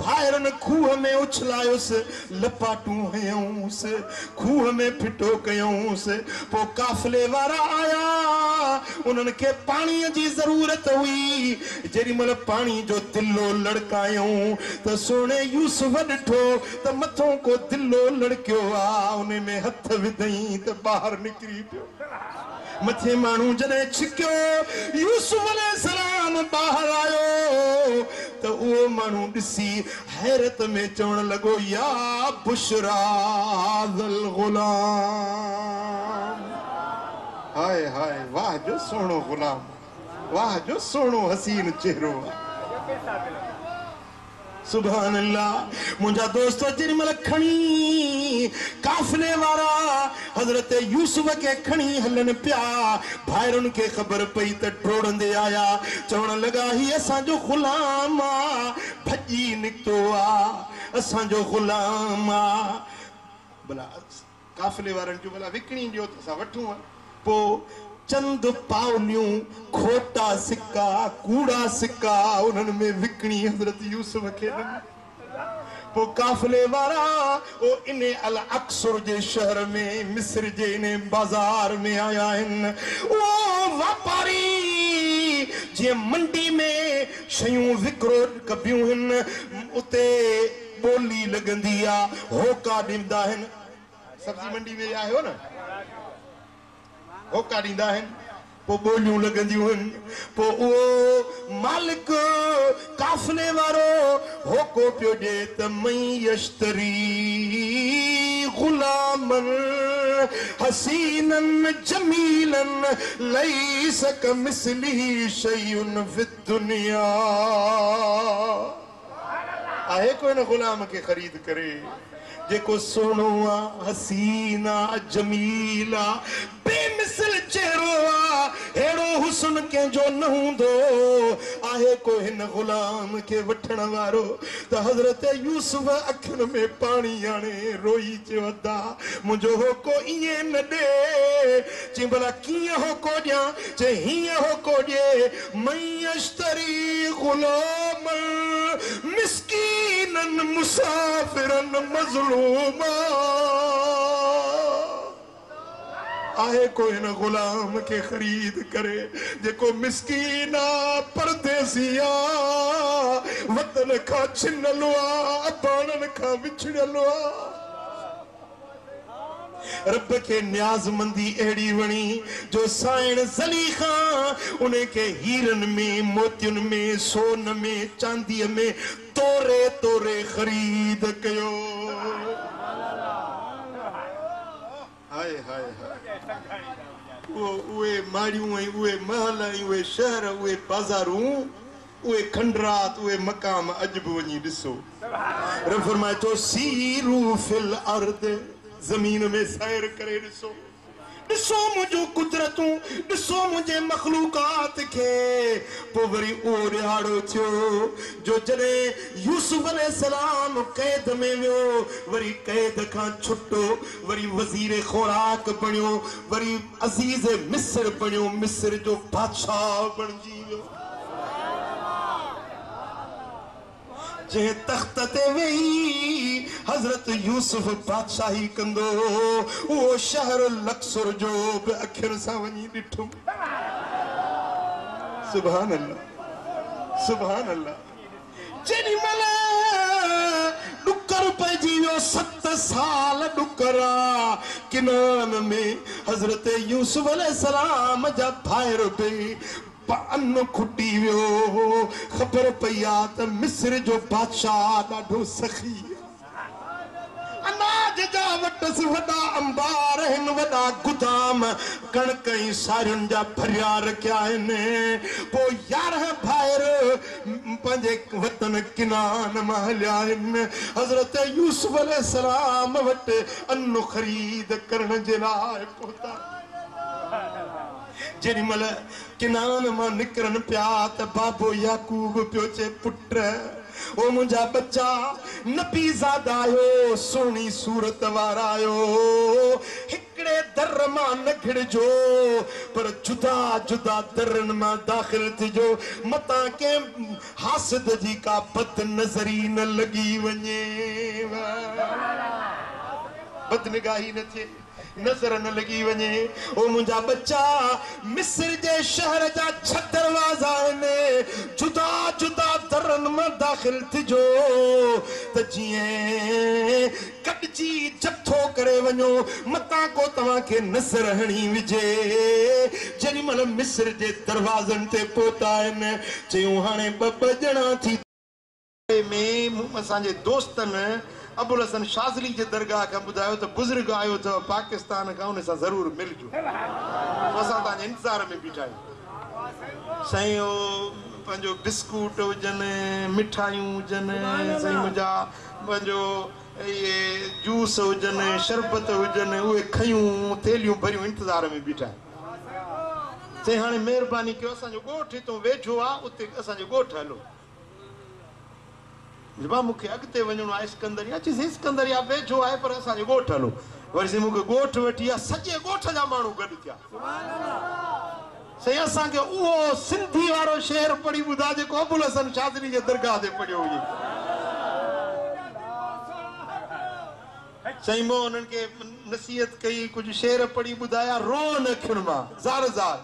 Speaker 1: भाइरुनि खूह में उछलायोसि लपाटूं हयऊंसि खूह में फिटो कयऊंसि पोइ काफ़िले वारा आया उन्हनि खे पाणीअ जी ज़रूरत हुई जेॾी महिल पाणी जो दिलो लड़कायूं त सुहिणे यूसुफ ॾिठो त मथों को दिलो लड़कियो आहे उन में हथ विधई त ॿाहिरि निकिरी पियो मथे माण्हू जॾहिं छिकियो यूसुफ अलैहिस्सलाम ॿाहिरि आयो त उहो माण्हू ॾिसी हैरत में चवण लॻो या बुशरा ज़ल ग़ुलाम हाय हाय वाह जो सुहिणो ग़ुलाम वाह जो सुहिणो हसीन चेहरो सुभान अल्लाह मुंहिंजा दोस्त जेॾी महिल खणी काफ़िले वारा हज़रत यूसुफ खे खणी हलनि पिया भाइरुनि खे ख़बर पई त डोड़ंदे आया चवण लॻा हीउ असांजो ग़ुलाम आहे भॼी निकितो आहे असांजो ग़ुलाम आहे भला काफ़िले वारनि जो भला विकिणी ॾियो त असां वठूं पोइ चंद पावलियूं खोटा सिक्का कूड़ा सिक्का उन्हनि में विकिणी हज़रत यूसुफ खे पोइ काफ़िले वारा ओ इन अल अक्सर जे शहर में मिस्र जे इन बाज़ार में आया आहिनि उहो वापारी जीअं मंडी में शयूं विकिरो कबियूं आहिनि उते ॿोली लॻंदी आहे होका ॾींदा आहिनि सब्जी मंडी में आहियो न होका ॾींदा आहिनि पोइ ॿोलियूं लॻंदियूं आहिनि पोइ उहो मालिक काफ़िले वारो होको पियो ॾिए त मई यश्तरी ग़ुलामन हसीनन जमीलन लैस कमिस्लिही शैउन फ़िद दुनिया आहे कोई न गुलाम के खरीद करे जेको सोनो हसीना जमीला बेमिसल चेहरो हेड़ो हुस्न के जो न हुंदो आहे कोई न गुलाम के वठण वारो त हज़रत यूसुफ अखिन में पानी आणे रोई चवदा मुंहिंजो होको ईअं न ॾे चई भला कीअं होको ॾियां चई हीअं होको ॾे मयश्तरी गुलामन मिस्कीनन मुसाफिरन मज़लूमा आहे कोई न गुलाम के खरीद करे जेको मिस्कीना परदेसिया वतन खां छिनलो आ बाणन खां विछड़लो आ रब के न्याज़मंदी अहिड़ी वणी जो साइण ज़लीख़ा उन्हें के हीरन में मोतियुन में सोन में चांदीअ में तोरे तोरे खरीद कयो हाय हाय हाय उहे माड़ियूं ऐं उहे महल ऐं उहे शहर उहे बाज़ारूं उहे खंडरात उहे मक़ाम अॼु बि वञी ॾिसो रब फरमाए थो सीरू फिल अर्द ज़मीन में सैर करे ॾिसो ॾिसो मुंहिंजो कुदरतूं ॾिसो मुंहिंजे मख़लूकात खे पोइ वरी उहो ॾियारो थियो जो जॾहिं यूसुफ अलैहिस्सलाम क़ैद में वियो वरी क़ैद खां छुटो वरी वज़ीर ख़ुराक बणियो वरी अज़ीज़ मिस्र बणियो मिस्र जो बादशाह बणिजी वियो जे तख्त ते वेही हज़रत यूसुफ बादशाही कंदो वो शहर लक्सर जो बि अखियुनि सां वञी ॾिठुम सुभान अल्लाह सुभान अल्लाह जेॾी महिल ॾुकर पइजी वियो 7 साल ॾुकरा किनान में हज़रत यूसुफ अलैहिस्सलाम जा भाइर बि अन्न खुटी वियो ख़बर पई आहे त मिस्र जो बादशाह ॾाढो सखी अनाज जा वटसि वॾा अंबार आहिनि वॾा गुदाम कणक ऐं सारियुनि जा भरिया रखिया आहिनि पोइ 11 भाइर पंहिंजे वतन किनान मां हलिया आहिनि हज़रत यूसुफ अलैहिस्सलाम वटि अन्न ख़रीद करण जे लाइ पहुता जेॾी महिल किनान मां निकिरनि पिया त बाबो याकूब पियो चए पुट ओ मुंहिंजा बच्चा नबीज़ादा आयो सुहिणी सूरत वारा आयो हिकिड़े दर मां न घिड़जो पर जुदा जुदा दरनि मां दाख़िल थिजो मतां के हासिद जी का बद नज़री न लॻी वञे बदनिगाही न थिए नज़र न लगी वञे ओ मुंहिंजा बच्चा मिस्र जे शहर जा 6 दरवाज़ा आहिनि जुदा जुदा दरनि मां दाख़िल थिजो त जीअं कटजी जथो करे वञो मतां को तव्हांखे नज़र हणी विझे जेॾी महिल मिस्र जे दरवाज़नि ते पहुता आहिनि चयूं हाणे 2 ॼणा थी में असांजे दोस्तनि अबुल हसन शाज़ली जे दरगाह खां ॿुधायो त बुज़ुर्ग आयो अथव पाकिस्तान खां उन सां ज़रूर मिलजो असां तव्हांजे इंतज़ार में बीठा आहियूं साईं पंहिंजो बिस्कुट हुजनि मिठाइयूं हुजनि साईं मुंहिंजा पंहिंजो इहे जूस हुजनि शरबत हुजनि उहे खयूं थेलियूं भरियूं इंतज़ार में बीठा आहियूं साईं हाणे महिरबानी कयो असांजो ॻोठु हितां वेझो आहे उते असांजो ॻोठु हलो मूंखे अॻिते वञिणो आहे सिकंदरिया चईसि सिकंदरिया वेझो आहे पर असांजो ॻोठु हलो वरी साईं मूंखे ॻोठु वठी आहे सॼे ॻोठ जा माण्हू गॾु थिया साईं असांखे उहो सिंधी वारो शेर पढ़ी ॿुधा जेको अबुल हसन शाज़ली जे दरगाह ते पढ़ियो हुजे साईं मां उन्हनि खे नसीहत कई कुझु शेर पढ़ी ॿुधाया रोन अखियुनि मां ज़ार ज़ार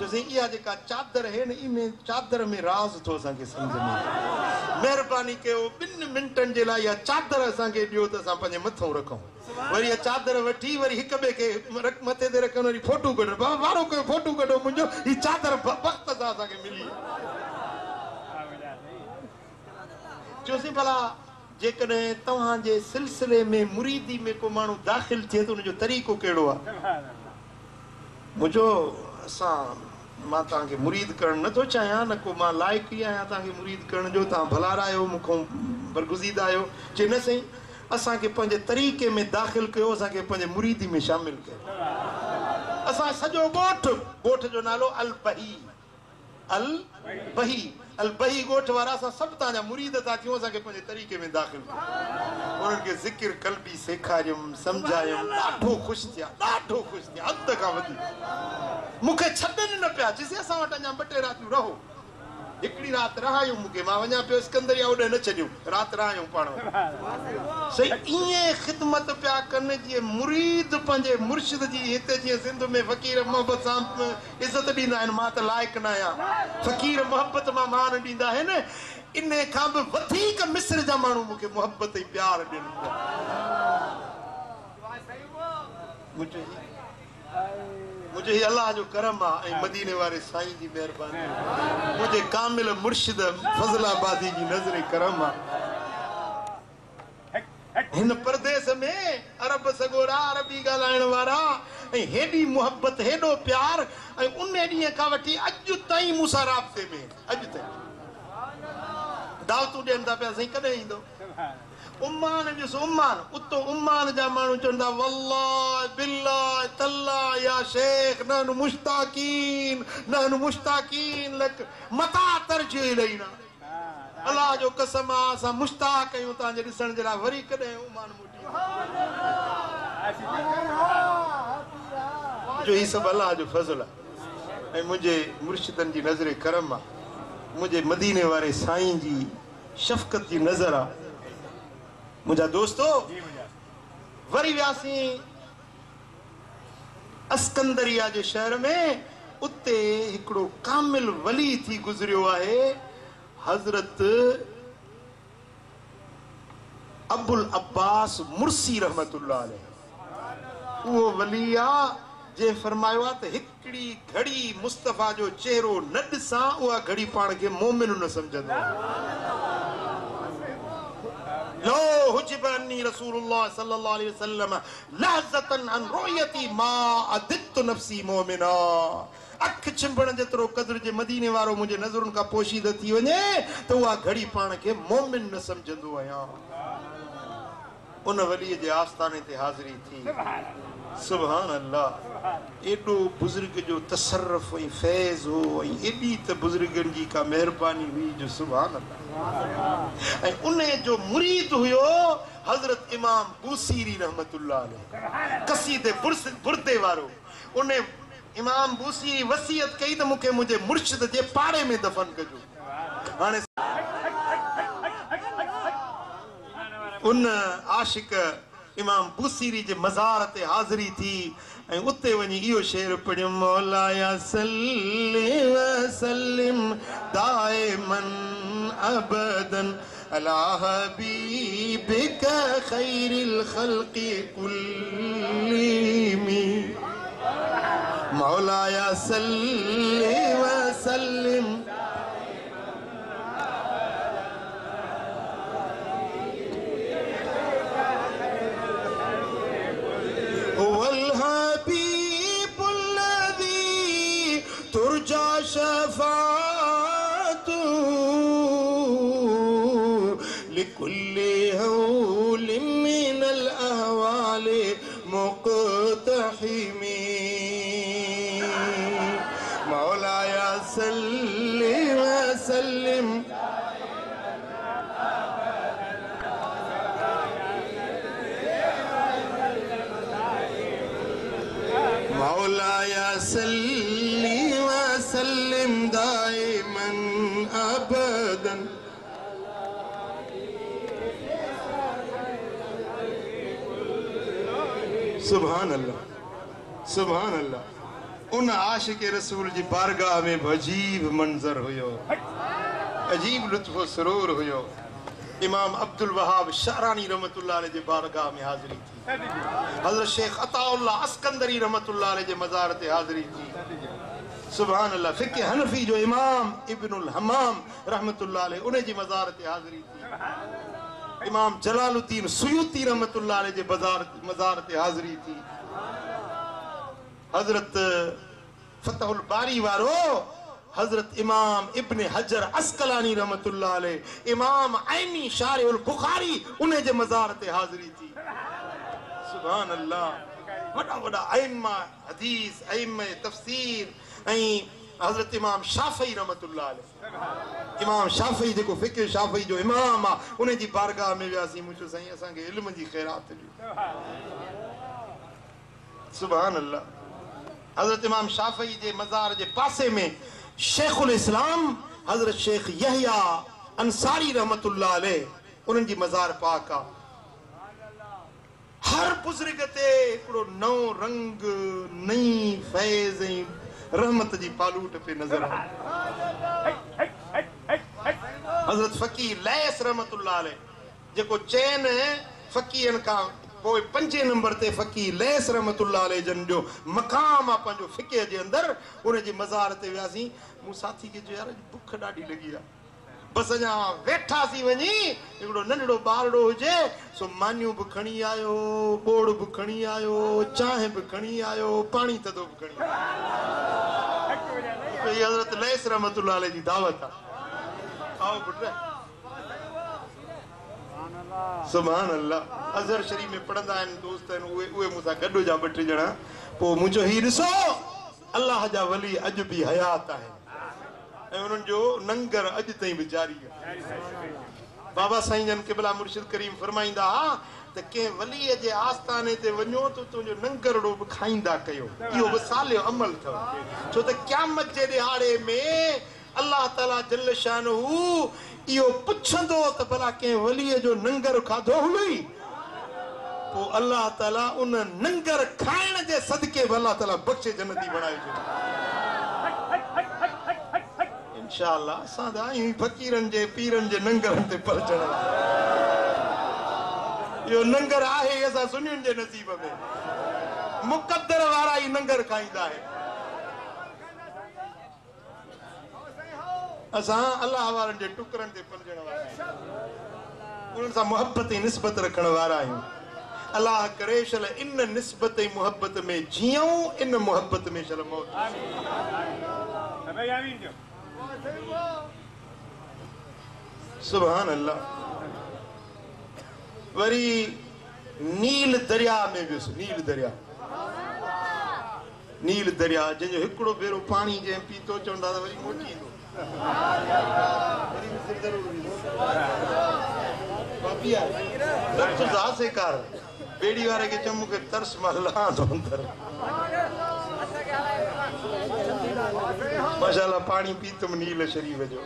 Speaker 1: चयोसीं इहा जेका चादर आहे न इन चादर में राज़ थो असांखे सम्झ में महिरबानी कयो 2 मिंटनि जे लाइ इहा चादर असांखे ॾियो त असां पंहिंजे मथां रखूं वरी इहा चादर वठी वरी हिक ॿिए खे मथे ते रखनि वरी फोटू कढो वारो कयो फोटू कढो मुंहिंजो हीअ चादर वक़्त सां असांखे मिली चयोसीं भला जेकॾहिं तव्हांजे सिलसिले में मुरीदी में को माण्हू दाख़िल थिए त उनजो तरीक़ो कहिड़ो आहे मुंहिंजो असां मां तव्हांखे मुरीद करण नथो चाहियां, न को मां लाइक़ु ई आहियां तव्हांखे मुरीद करण जो, तव्हां भलारा आहियो, मूंखां बरगुज़ीदा आहियो। चए न साईं, असांखे पंहिंजे तरीक़े में दाख़िल कयो, असांखे पंहिंजे मुरीदी में शामिल कयो। असां सॼो ॻोठ जो नालो अल बही, अल बही, अल बही ॻोठ वारा असां सभु तव्हांजा मुरीद था थियूं, असांखे पंहिंजे तरीक़े में दाख़िल कयो। उन्हनि खे ज़िक्र कल्बी सेखारियुमि, सम्झायुमि, ॾाढो ख़ुशि थिया, ॾाढो ख़ुशि थिया, हद खां वधीक। मूंखे छॾनि न पिया, चइसि असां वटि अञा 2-3 रातियूं रहो। हिकिड़ी राति रहायूं, मूंखे मां वञा पियो सिकंदरिया, होॾे न छॾियूं, राति रहायूं पाण सही। ईअं ख़िदमत पिया कनि जीअं मुरीद पंहिंजे मुर्शिद जी। हिते जीअं सिंध में फ़क़ीर मोहबत सां इज़त ॾींदा आहिनि, मां त लाइक़ु न आहियां, फ़क़ीर मोहबत मां मान ॾींदा आहिनि, इन खां बि वधीक मिस्र जा माण्हू मूंखे मोहबत ऐं प्यार ॾियनि पिया। मुझे ही अल्लाह जो करम आहे ऐं मदीने वारे साईं जी महिरबानी, मुझे कामिल मुर्शिद फज़लाबादी जी नज़र करम आहे। हिन परदेस में अरब सगोरा, अरबी ॻाल्हाइण वारा, ऐं हेॾी मोहबत, हेॾो प्यार, ऐं उन ॾींहं खां वठी अॼु ताईं मूंसां राब्ते में, अॼु ताईं दावतूं ॾियनि था पिया, साईं कॾहिं ईंदो? उम्मान ॾिसो, उम्मान, उतो उम्मान जा माण्हू चवंदा वल्लाह बिल्लाह तल्लाह या शेख नहनु मुश्ताकीन लक मता तरजो इलैना। अल्लाह जो कसम आहे, असां मुश्ताक आहियूं तव्हांजे ॾिसण जे लाइ, वरी कॾहिं उम्मान मोटी जो ही सभु अल्लाह जो फज़ल आहे ऐं मुंहिंजे मुर्शिदनि जी नज़र करम आहे, मुंहिंजे मदीने वारे साईं जी शफ़क़त जी नज़र आहे। मुंहिंजा दोस्तो, वरी वियासीं अस्कंदरिया जे शहर में, उते हिकिड़ो कामिल वली थी गुज़रियो आहे, हज़रत अबुल अब्बास मुर्सी रहमतुल्लाह अलैह। उहो वली आहे जे फरमायो आहे त हिकिड़ी घड़ी मुस्तफ़ा जो चेहरो न ॾिसां, उहा घड़ी पाण खे मोमिन न सम्झंदो आहे। लो हुजिब अन्नी रसूलुल्लाह सल्लल्लाहु अलैहि वसल्लम लहज़तन अन रुयती मा अदित नफ्सी मोमिना। अख चिंबण जेतिरो क़द्र जे मदीने वारो मुंहिंजे नज़रुनि खां पोशीद थी वञे त उहा घड़ी पाण खे मोमिन न सम्झंदो आहियां। उन वलीअ जे आस्थाने ते हाज़िरी थी, सुभान अल्लाह। एॾो बुज़ुर्ग जो तसर्रुफ़ ऐं फैज़ हो, ऐं एॾी त बुज़ुर्गनि जी का महिरबानी हुई जो सुभान अल्लाह। ऐं उन जो मुरीद हुयो हज़रत इमाम बूसीरी रहमतुल्लाह अलैह, क़सीदे बुर्दे वारो। उन इमाम बूसीरी वसीयत कई त मूंखे मुंहिंजे मुर्शिद जे पाड़े में दफ़न कजो। हाणे उन आशिक इमाम बूसीरी जे मज़ार ते हाज़िरी थी ऐं उते वञी इहो शेर पढ़ियो, मौलाया सल्ली व सल्लिम दाइमन अबदन अला हबीबिक खैरिल खल्क़ि कुल्लिमी। मौलाया सल्ली व सल्लिम शफ़ाअतु लिकुल्लि हौलिन मिनल अहवालि मुक़तहिमी। मौलाया सल्लि व सल्लिम मौलाया सल्लि व सल्लिम दाइमन अबदन। सुभान अल्लाह, सुभान अल्लाह। उन आशिक रसूल जी बारगाह में अजीब मंजर हुयो, अजीब लुत्फ़ सरूर हुयो। इमाम अब्दुल वहाब शारानी रहमतुल्लाह अलैह जे बारगाह में हाज़िरी थी, हज़रत शेख अताउल्लाह अस्कंदरी रहमतुल्लाह अलैह जे मज़ार ते हाज़िरी थी। सुभान अल्लाह। फ़िक़्ह हनफी जो इमाम इब्नुल हमाम रहमतुल्लाह अलैह उन जी मज़ार ते हाज़िरी थी। इमाम जलालुद्दीन सुयूती रहमतुल्लाह अलैह जे मज़ार ते हाज़िरी थी। हज़रत फतहुल बारी वारो हजरत इमाम इब्न हजर अस्कलानी रहमतुल्लाह अलैह, इमाम आइनी शारिउल बुखारी उन्हें जे मज़ार ते हाज़िरी थी। सुभान अल्लाह। वड़ा वड़ा आइम्मा हदीस, आइम्मा तफसीर ऐं हजरत इमाम शाफई रहमतुल्लाह अलैह, इमाम शाफई जेको फिक्र शाफई जो इमाम आ, उन्हें जी बारगाह में वियासीं। मुझो साईं असां के इल्म जी खैरात दी। सुभान अल्लाह। हजरत इमाम शाफई जे मज़ार जे पासे में शेखुल इस्लाम हजरत शेख यहया अंसारी रहमतुल्लाह अलैह उन्हनि जी मज़ार पाक आ। हर बुज़ुर्ग ते हिकिड़ो नओं रंग, नई फैज़ ऐं रहमत जी पालूट पे नज़र आ। हजरत फ़कीर लैस रहमतुल्लाह अलैह जेको चैन फ़कीरनि खां पोइ 5 नंबर ते फ़कीर लैस रहमतुल्लाह अलैह जन जो मक़ाम आ पंहिंजो फ़िक़ह जे अंदरि, उन जी मज़ार ते वियासीं। मूं साथी खे चयो यार बुख ॾाढी लॻी आहे, बसि अञा वेठासीं वञी, हिकिड़ो नंढड़ो ॿारड़ो हुजे सो मानियूं बि खणी आयो, ॿोड़ बि खणी आयो, चांहि बि खणी आयो, पाणी थधो बि खणी आयो। हज़रत लैस रहमतुल्लाह अलैह जी दावत आहे। आओ पुट। सुभान अल्लाह। अज़हर शरीफ में पढ़ंदा आहिनि दोस्त आहिनि, उहे मूंसां गॾु हुजा 2-3 ॼणा। पोइ मुंहिंजो हीउ ॾिसो अल्लाह जा वली अॼु बि हयात आहिनि ऐं उन्हनि जो नंगर अॼु ताईं बि जारी आहे। बाबा साईं जन क़िबला मुर्शिद करीम फरमाईंदा त कंहिं वलीअ जे आस्थाने ते वञो त तुंहिंजो नंगरड़ो बि खाईंदा कयो। इहो बि सालियो अमल अथव, छो त क़यामत जे ॾिहाड़े में अल्लाह ताला जल शानहू इहो पुछंदो त भला कंहिं वलीअ जो नंगर खाधो हुई, पोइ अल्लाह ताला उन नंगर खाइण जे सदके बि अल्लाह ताला बख़्शे जन्नती बणाए छॾियो। इंशाअल्लाह असां त आहियूं फ़कीरनि जे पीरनि जे नंगरनि ते पहुचण वारा। इहो नंगर आहे असां सुन्नियुनि जे नसीब में, मुक़द्दर वारा ई नंगर खाईंदा आहिनि। असां अल्लाह वारनि जे टुकरनि ते पलजण वारा आहियूं, उन्हनि सां मुहबत ऐं निस्बत रखण वारा आहियूं। अल्लाह करे शल इन निस्बत ऐं मुहबत में जियूं, इन मुहबत में शल मौत। सुभान अल्लाह। वरी नील दरिया में वियुसि। नील दरिया जंहिंजो हिकिड़ो भेरो पाणी जंहिं पीतो चवंदा त वरी मोटी ईंदो। बेड़ी वारे खे चयो मूंखे तरस मां लहां थो अंदरि। माशाअल्लाह पाणी पीतुमि नील शरीफ जो,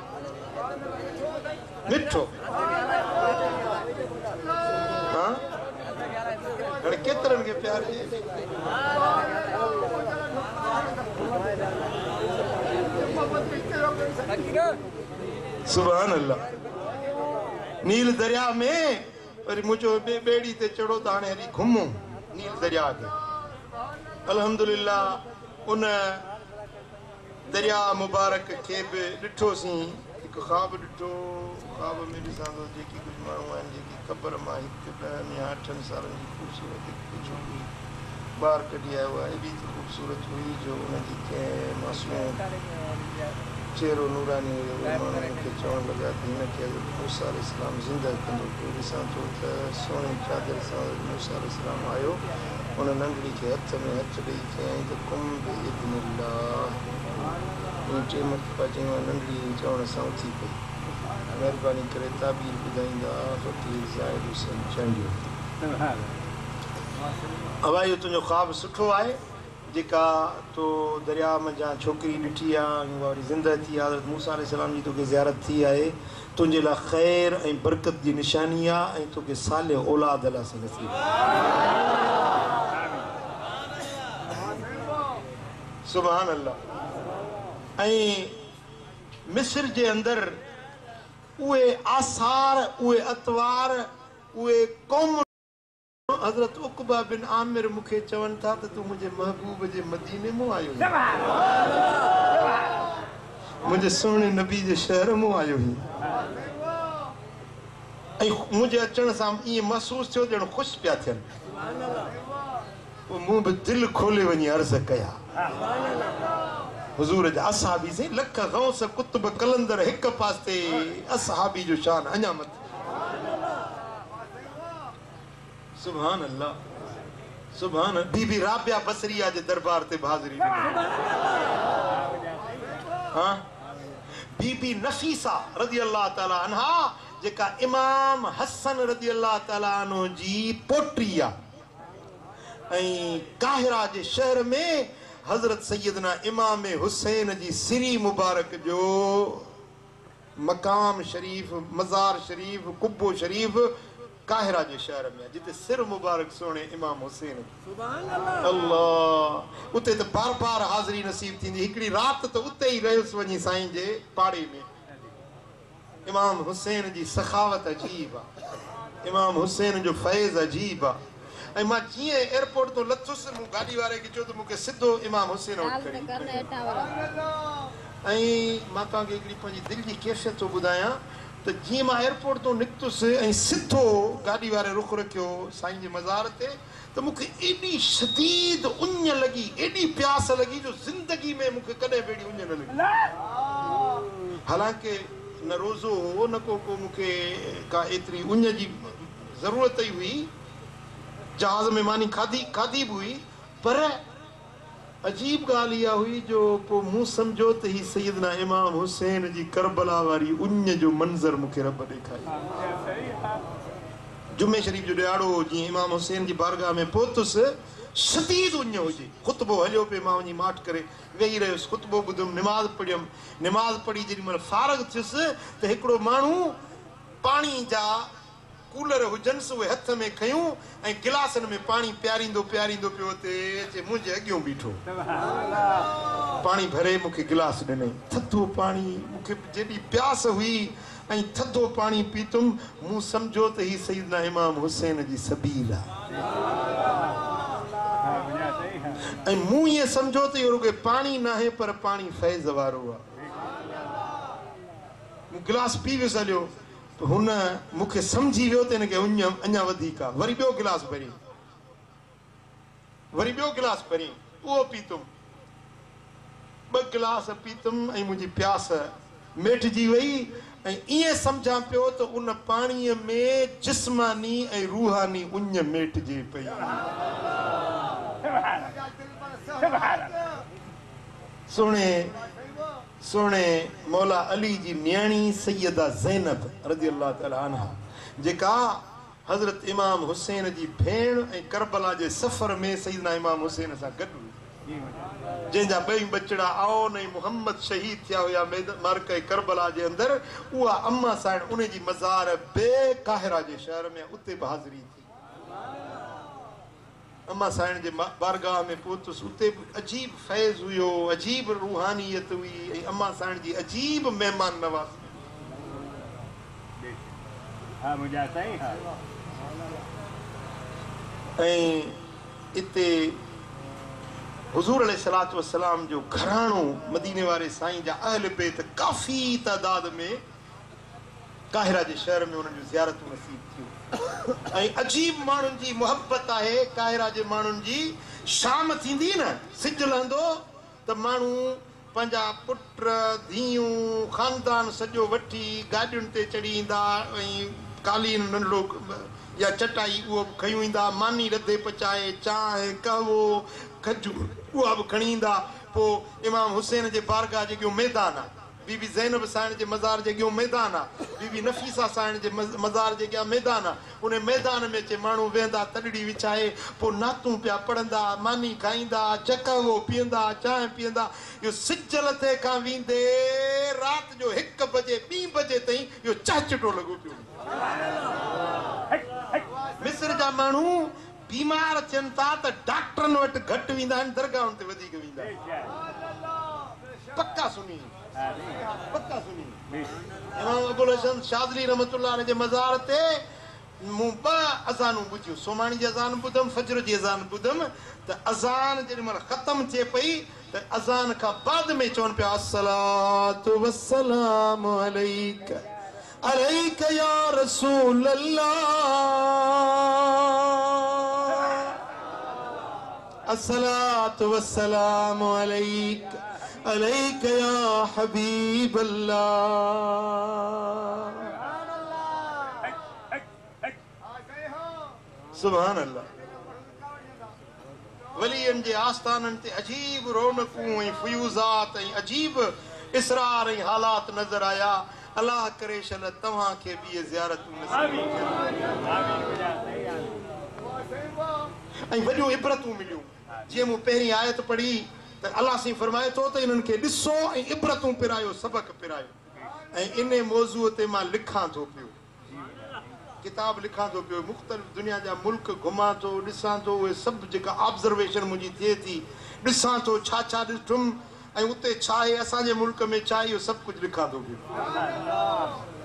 Speaker 1: मिठो। हाँ हाणे केतिरनि खे प्यार थिए। सुभान अल्लाह। नील दरिया में वरी मुझो बेड़ी ते चढ़ो त हाणे हली घुमूं नील दरिया खे। अल्हम्दुलिल्लाह उन दरिया मुबारक खे बि ॾिठोसीं, हिकु ख़्वाब ॾिठो। ख़्वाब में ॾिसां थो जेकी कुझु माण्हू आहिनि जेकी क़बर मां 1 या 8 सालनि जी ख़ूबसूरत हिकु छोकिरी ॿार कढी आयो आहे। एॾी त ख़ूबसूरत हुई जो उनजी कंहिं मासूम चेहरो नूरानी हुयो। माण्हुनि खे चवणु लॻा त हिनखे मूसा अलैहिस्सलाम ज़िंदा कंदो। पोइ ॾिसां थो त सोने चादर सां मूसा अलैहिस्सलाम आयो, उन नंढड़ी खे हथ में हथ ॾेई चयईं त कुम बिइज़्निल्लाह। टे मरतबा चयूं, नंढड़ी चवण सां उथी पई। महिरबानी करे ताबीर ॿुधाईंदा फ़क़ीर ज़ाहिर हुसैन चंडियो। अवा इहो तुंहिंजो ख़्वाबु सुठो आहे जेका तो दरिया मंझां छोकिरी ॾिठी आहे, उहा वरी ज़िंदा थी आहे। हज़रत मूसा अलैहिस्सलाम जी तोखे ज़ियारत थी आहे, तुंहिंजे लाइ ख़ैर ऐं बरकत जी निशानी आहे ऐं तोखे साले औलाद अलाह सां नसीब। सुभान अल्लाह। ऐं मिस्र जे अंदरि उहे आसार, उहे अतवार, उहे क़ौम हज़रत उक़बा बिन आमिर मूंखे चवनि था त तूं मुंहिंजे महबूब जे मदीने मां आयो आहीं, मुंहिंजे सुहिणे नबी जे शहर मां आयो आहीं। ऐं मुंहिंजे अचण सां ईअं महसूसु थियो ॼण ख़ुशि पिया थियनि। पोइ मूं बि दिलि खोले वञी अर्ज़ कया हुजूर जा असहाबी से लख गौस कुतुब कलंदर हिक पासे असहाबी जो शान अञा मत सुभान अल्लाह सुभान बीबी राबिया बसरिया जे दरबार ते हाज़िरी हाँ बीबी नफीसा रज़ी अल्लाह ताला अन्हा जेका इमाम हसन रज़ी अल्लाह ताला अन्हु जी पोटी आ काहिरा जे शहर में हजरत सैयदना इमाम हुसैन जी सिरी मुबारक जो मकाम शरीफ मज़ार शरीफ कुब्बो शरीफ काहिरा जे शहर में जिते सिर मुबारक सोने इमाम हुसैन अल्लाह उते तो बार बार हाज़िरी नसीब थी हिकड़ी रात तो उते ही रहियुसि वञी साईं जे पाड़े में इमाम हुसैन जी सखावत अजीब आ इमाम हुसैन जो फैज़ अजीब आ ऐं मां जीअं एयरपोर्ट तो लथुसि मूं गाॾी वारे खे चयो त मूंखे सिधो इमाम हुसैन वटि खणी ऐं मां तव्हांखे हिकिड़ी पंहिंजी दिलि जी कैफ़ियत थो ॿुधायां त जीअं मां एयरपोर्ट तो निकितुसि ऐं सिधो गाॾी वारे रुख रखियो साईं जे मज़ार ते त मूंखे एॾी शदीद उञ लॻी एॾी प्यास लॻी जो ज़िंदगी में मूंखे कॾहिं बि एॾी उञ न लॻी हालांकि न रोज़ो हो न को मूंखे का एतिरी उञ जी ज़रूरत ई हुई जहाज़ में मानी खाधी भी हुई पर अजीब ॻाल्हि इहा हुई जो पोइ मूं सम्झो त ही सैयदना इमाम हुसैन जी करबला वारी उञ जो मंज़र मूंखे रब ॾेखारियो जुमे शरीफ़ जो ॾियारो जीअं इमाम हुसैन जी बारगाह में पहुतुसि शदीद उञ हुजे ख़ुतबो हलियो पियो मां वञी माठ करे वेही रहियुसि ख़ुतबो ॿुधुमि निमाज़ पढ़ियुमि निमाज़ पढ़ी जेॾीमहिल फारग थियुसि त हिकिड़ो माण्हू पाणी जा कूलर हुजनसि उहे हथ में खयूं ऐं गिलासनि में पाणी पियारींदो पियो हुते अचे मुंहिंजे अॻियों बीठो पाणी भरे मूंखे गिलास ॾिनई थधो पाणी मूंखे जेॾी प्यास हुई ऐं थधो पाणी पीतुमि मूं सम्झो त ही सैयदना इमाम हुसैन जी सबील आहे ऐं मूं ईअं सम्झो त इहो रुॻो पाणी न आहे पर पाणी फैज़ वारो आहे मूं गिलास पी वियुसि हलियो हुन मूंखे सम्झी वियो त हिनखे उञ अञा वधीक आहे वरी ॿियो गिलास भरी उहो पीतुमि 2 गिलास पीतुमि ऐं मुंहिंजी प्यास मेटिजी वई ऐं ईअं सम्झां पियो त उन पाणीअ में जिस्मानी ऐं रूहानी उञ मेटिजे पई सुणे मौला अली जी न्याणी सैयदा ज़ैनब रज़ी अल्लाह ताला अन्हा जेका हज़रत इमाम हुसैन जी भेण ऐं करबला जे सफ़र में सैयदना इमाम हुसैन सां गॾु हुई जंहिंजा 2 बचड़ा आओ नहीं मुहम्मद शहीद थिया हुया मार्क करबला जे अंदर उहा अम्मा साइण उन जी मज़ार बे काहिरा जे शहर में उते बि हाज़िरी थी अम्मा साइण जे बारगाह में पहुतुसि उते अजीब फैज़ हुयो अजीब रूहानियत हुई ऐं अम्मा साइण जी अजीब महिमान नवाज़ी ऐं इते हुजूर अलैहिस्सलातु वस्सलाम जो घराणो मदीने वारे साईं जा अहल बैत काफ़ी तादाद में काहिरा जे शहर में उन्हनि जूं ज़ियारतूं नसीब थियूं ऐं अजीब माण्हुनि जी मुहबत आहे काहिरा जे माण्हुनि जी शाम थींदी न सिज लहंदो त माण्हू पंहिंजा पुट धीअरूं ख़ानदान सॼो वठी गाॾियुनि ते चढ़ी ईंदा ऐं कालीन नंढड़ो या चटाई उहो बि खयूं ईंदा मानी रधे पचाए चांहि कहवो खजूर उहा बि खणी ईंदा पोइ इमाम हुसैन जे बारगाह जे अॻियों मैदान आहे बीबी ज़ैनब साइण जे मज़ार जे अॻियों मैदान आहे बीबी नफ़ीसा साइण जे मज़ार जे अॻियां मैदान आहे उन मैदान में अचे माण्हू वेहंदा तॾड़ी विछाए पोइ नातूं पिया पढ़ंदा मानी खाईंदा चकवो पीअंदा चांहि पीअंदा इहो सिज लथे खां वेंदे राति जो 1 बजे 2 बजे ताईं इहो चाचिटो लॻो पियो मिस्र जा माण्हू बीमार थियनि था त डॉक्टरनि वटि घटि वेंदा आहिनि दरगाहुनि ते वधीक वेंदा आहिनि पक्का सुनी इमाम अबुल हसन शादली रहमतुल्लाह अलैहि जे मज़ार ते मूं 2 अज़ानूं ॿुधियूं सोमाणी जी अज़ान ॿुधमि फजर जी अज़ान ॿुधमि त अज़ान जेॾीमहिल ख़तम थिए पई त अज़ान खां बाद में चवनि पिया अस्सलातु वस्सलामु अलैका अलैका या रसूल अल्लाह अस्सलातु वस्सलामु अलैका अलैका या हबीब अल्लाह। सुभान अल्लाह। वलियन जे आस्थानन ते अजीब रौनकूं ऐं फ्यूज़ात ऐं अजीब इसरार ऐं हालात नज़र आया। अल्लाह करे शल तव्हां खे बि ज़ियारत नसीब ऐं वॾियूं इबरतूं मिलियूं। जीअं मूं पहिरीं आयत पढ़ी त अल्लाह साईं फरमाए थो त इन्हनि खे ॾिसो ऐं इबरतूं पिरायो, सबक पिरायो। ऐं इन मौज़ूअ ते मां लिखां थो पियो, किताब लिखां थो पियो, मुख़्तलिफ़ दुनिया जा मुल्क घुमां थो, ॾिसां थो उहे सभु जेका ऑब्ज़र्वेशन मुंहिंजी थिए थी, ॾिसां थो छा छा ॾिठुमि ऐं उते छा आहे, असांजे मुल्क में छा आहे, इहो सभु कुझु लिखां थो पियो।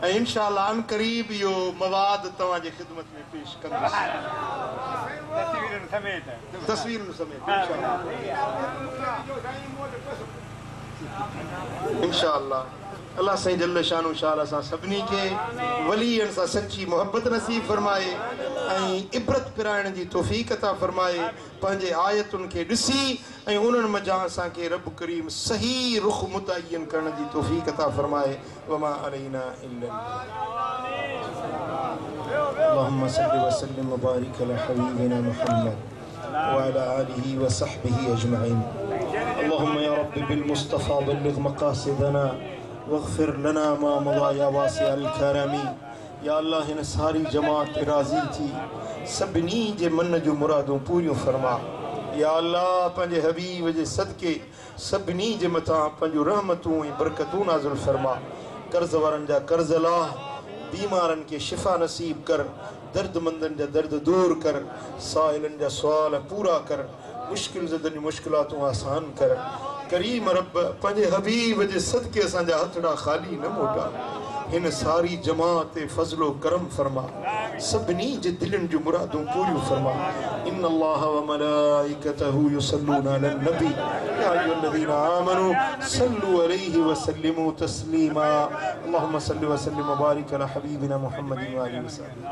Speaker 1: ऐं इंशा अल्लाह अन क़रीब इहो मवाद तव्हांजे ख़िदमत में पेश कंदुसि, तस्वीरुनि समेत इंशा अल्लाह। अल्लाह साईं जल्ल शानो शाल असां सभिनी खे वलीअनि सां सची मोहब्बत नसीब फरमाए ऐं इबरत पिराइण जी तौफ़ीक़ अता फरमाए। पंहिंजे आयतुनि खे ॾिसी ऐं उन्हनि मज़ा असांखे रब करीम सही रुख़ मुतयन करण जी तौफ़ीक़ अता फरमाए। वमा अलैना इल्ला अल्लाहुम्मा सल्लि व सल्लिम व बारिक अला हबीबिना मुहम्मद व अला आलिहि व सहबिहि अजमईन। अल्लाहुम्मा या रब्बी बिल मुस्तफ़ा बल्लिग़ मक़ासिदना वग़फ़िर लना मा मज़ा या वासिअल करमी। या अल्लाह हिन सारी जमात राज़ी थी सभिनी जे मन जूं मुरादूं पूरियूं फरमा। या अल्लाह पंहिंजे हबीब जे सदके सभिनी जे मथां पंहिंजूं रहमतूं ऐं बरकतूं नाज़िल फरमा। कर्ज़ वारनि जा कर्ज़ लाह, बीमारनि खे शिफ़ा नसीब कर, दर्दमंदनि जा दर्द दूर कर, साइलनि जा सुवाल पूरा कर, मुश्किल ज़दनि मुश्किलातूं आसान कर। करीम रब पंहिंजे हबीब जे सदके असांजा हथड़ा ख़ाली न मोटा। हिन सारी जमात ते फज़लो करम फरमा, सभिनी जे दिलनि जूं मुरादूं पूरियूं फरमा। इन्न अल्लाह व मलाइकतहू युसल्लूना अलन नबी या अय्युहल्लज़ीना आमनू सल्लू अलैहि व सल्लिमू तस्लीमा। अल्लाहुम्मा सल्लि व सल्लिम व बारिक अला हबीबिना मुहम्मदिन व आलिहि व सहबिहि।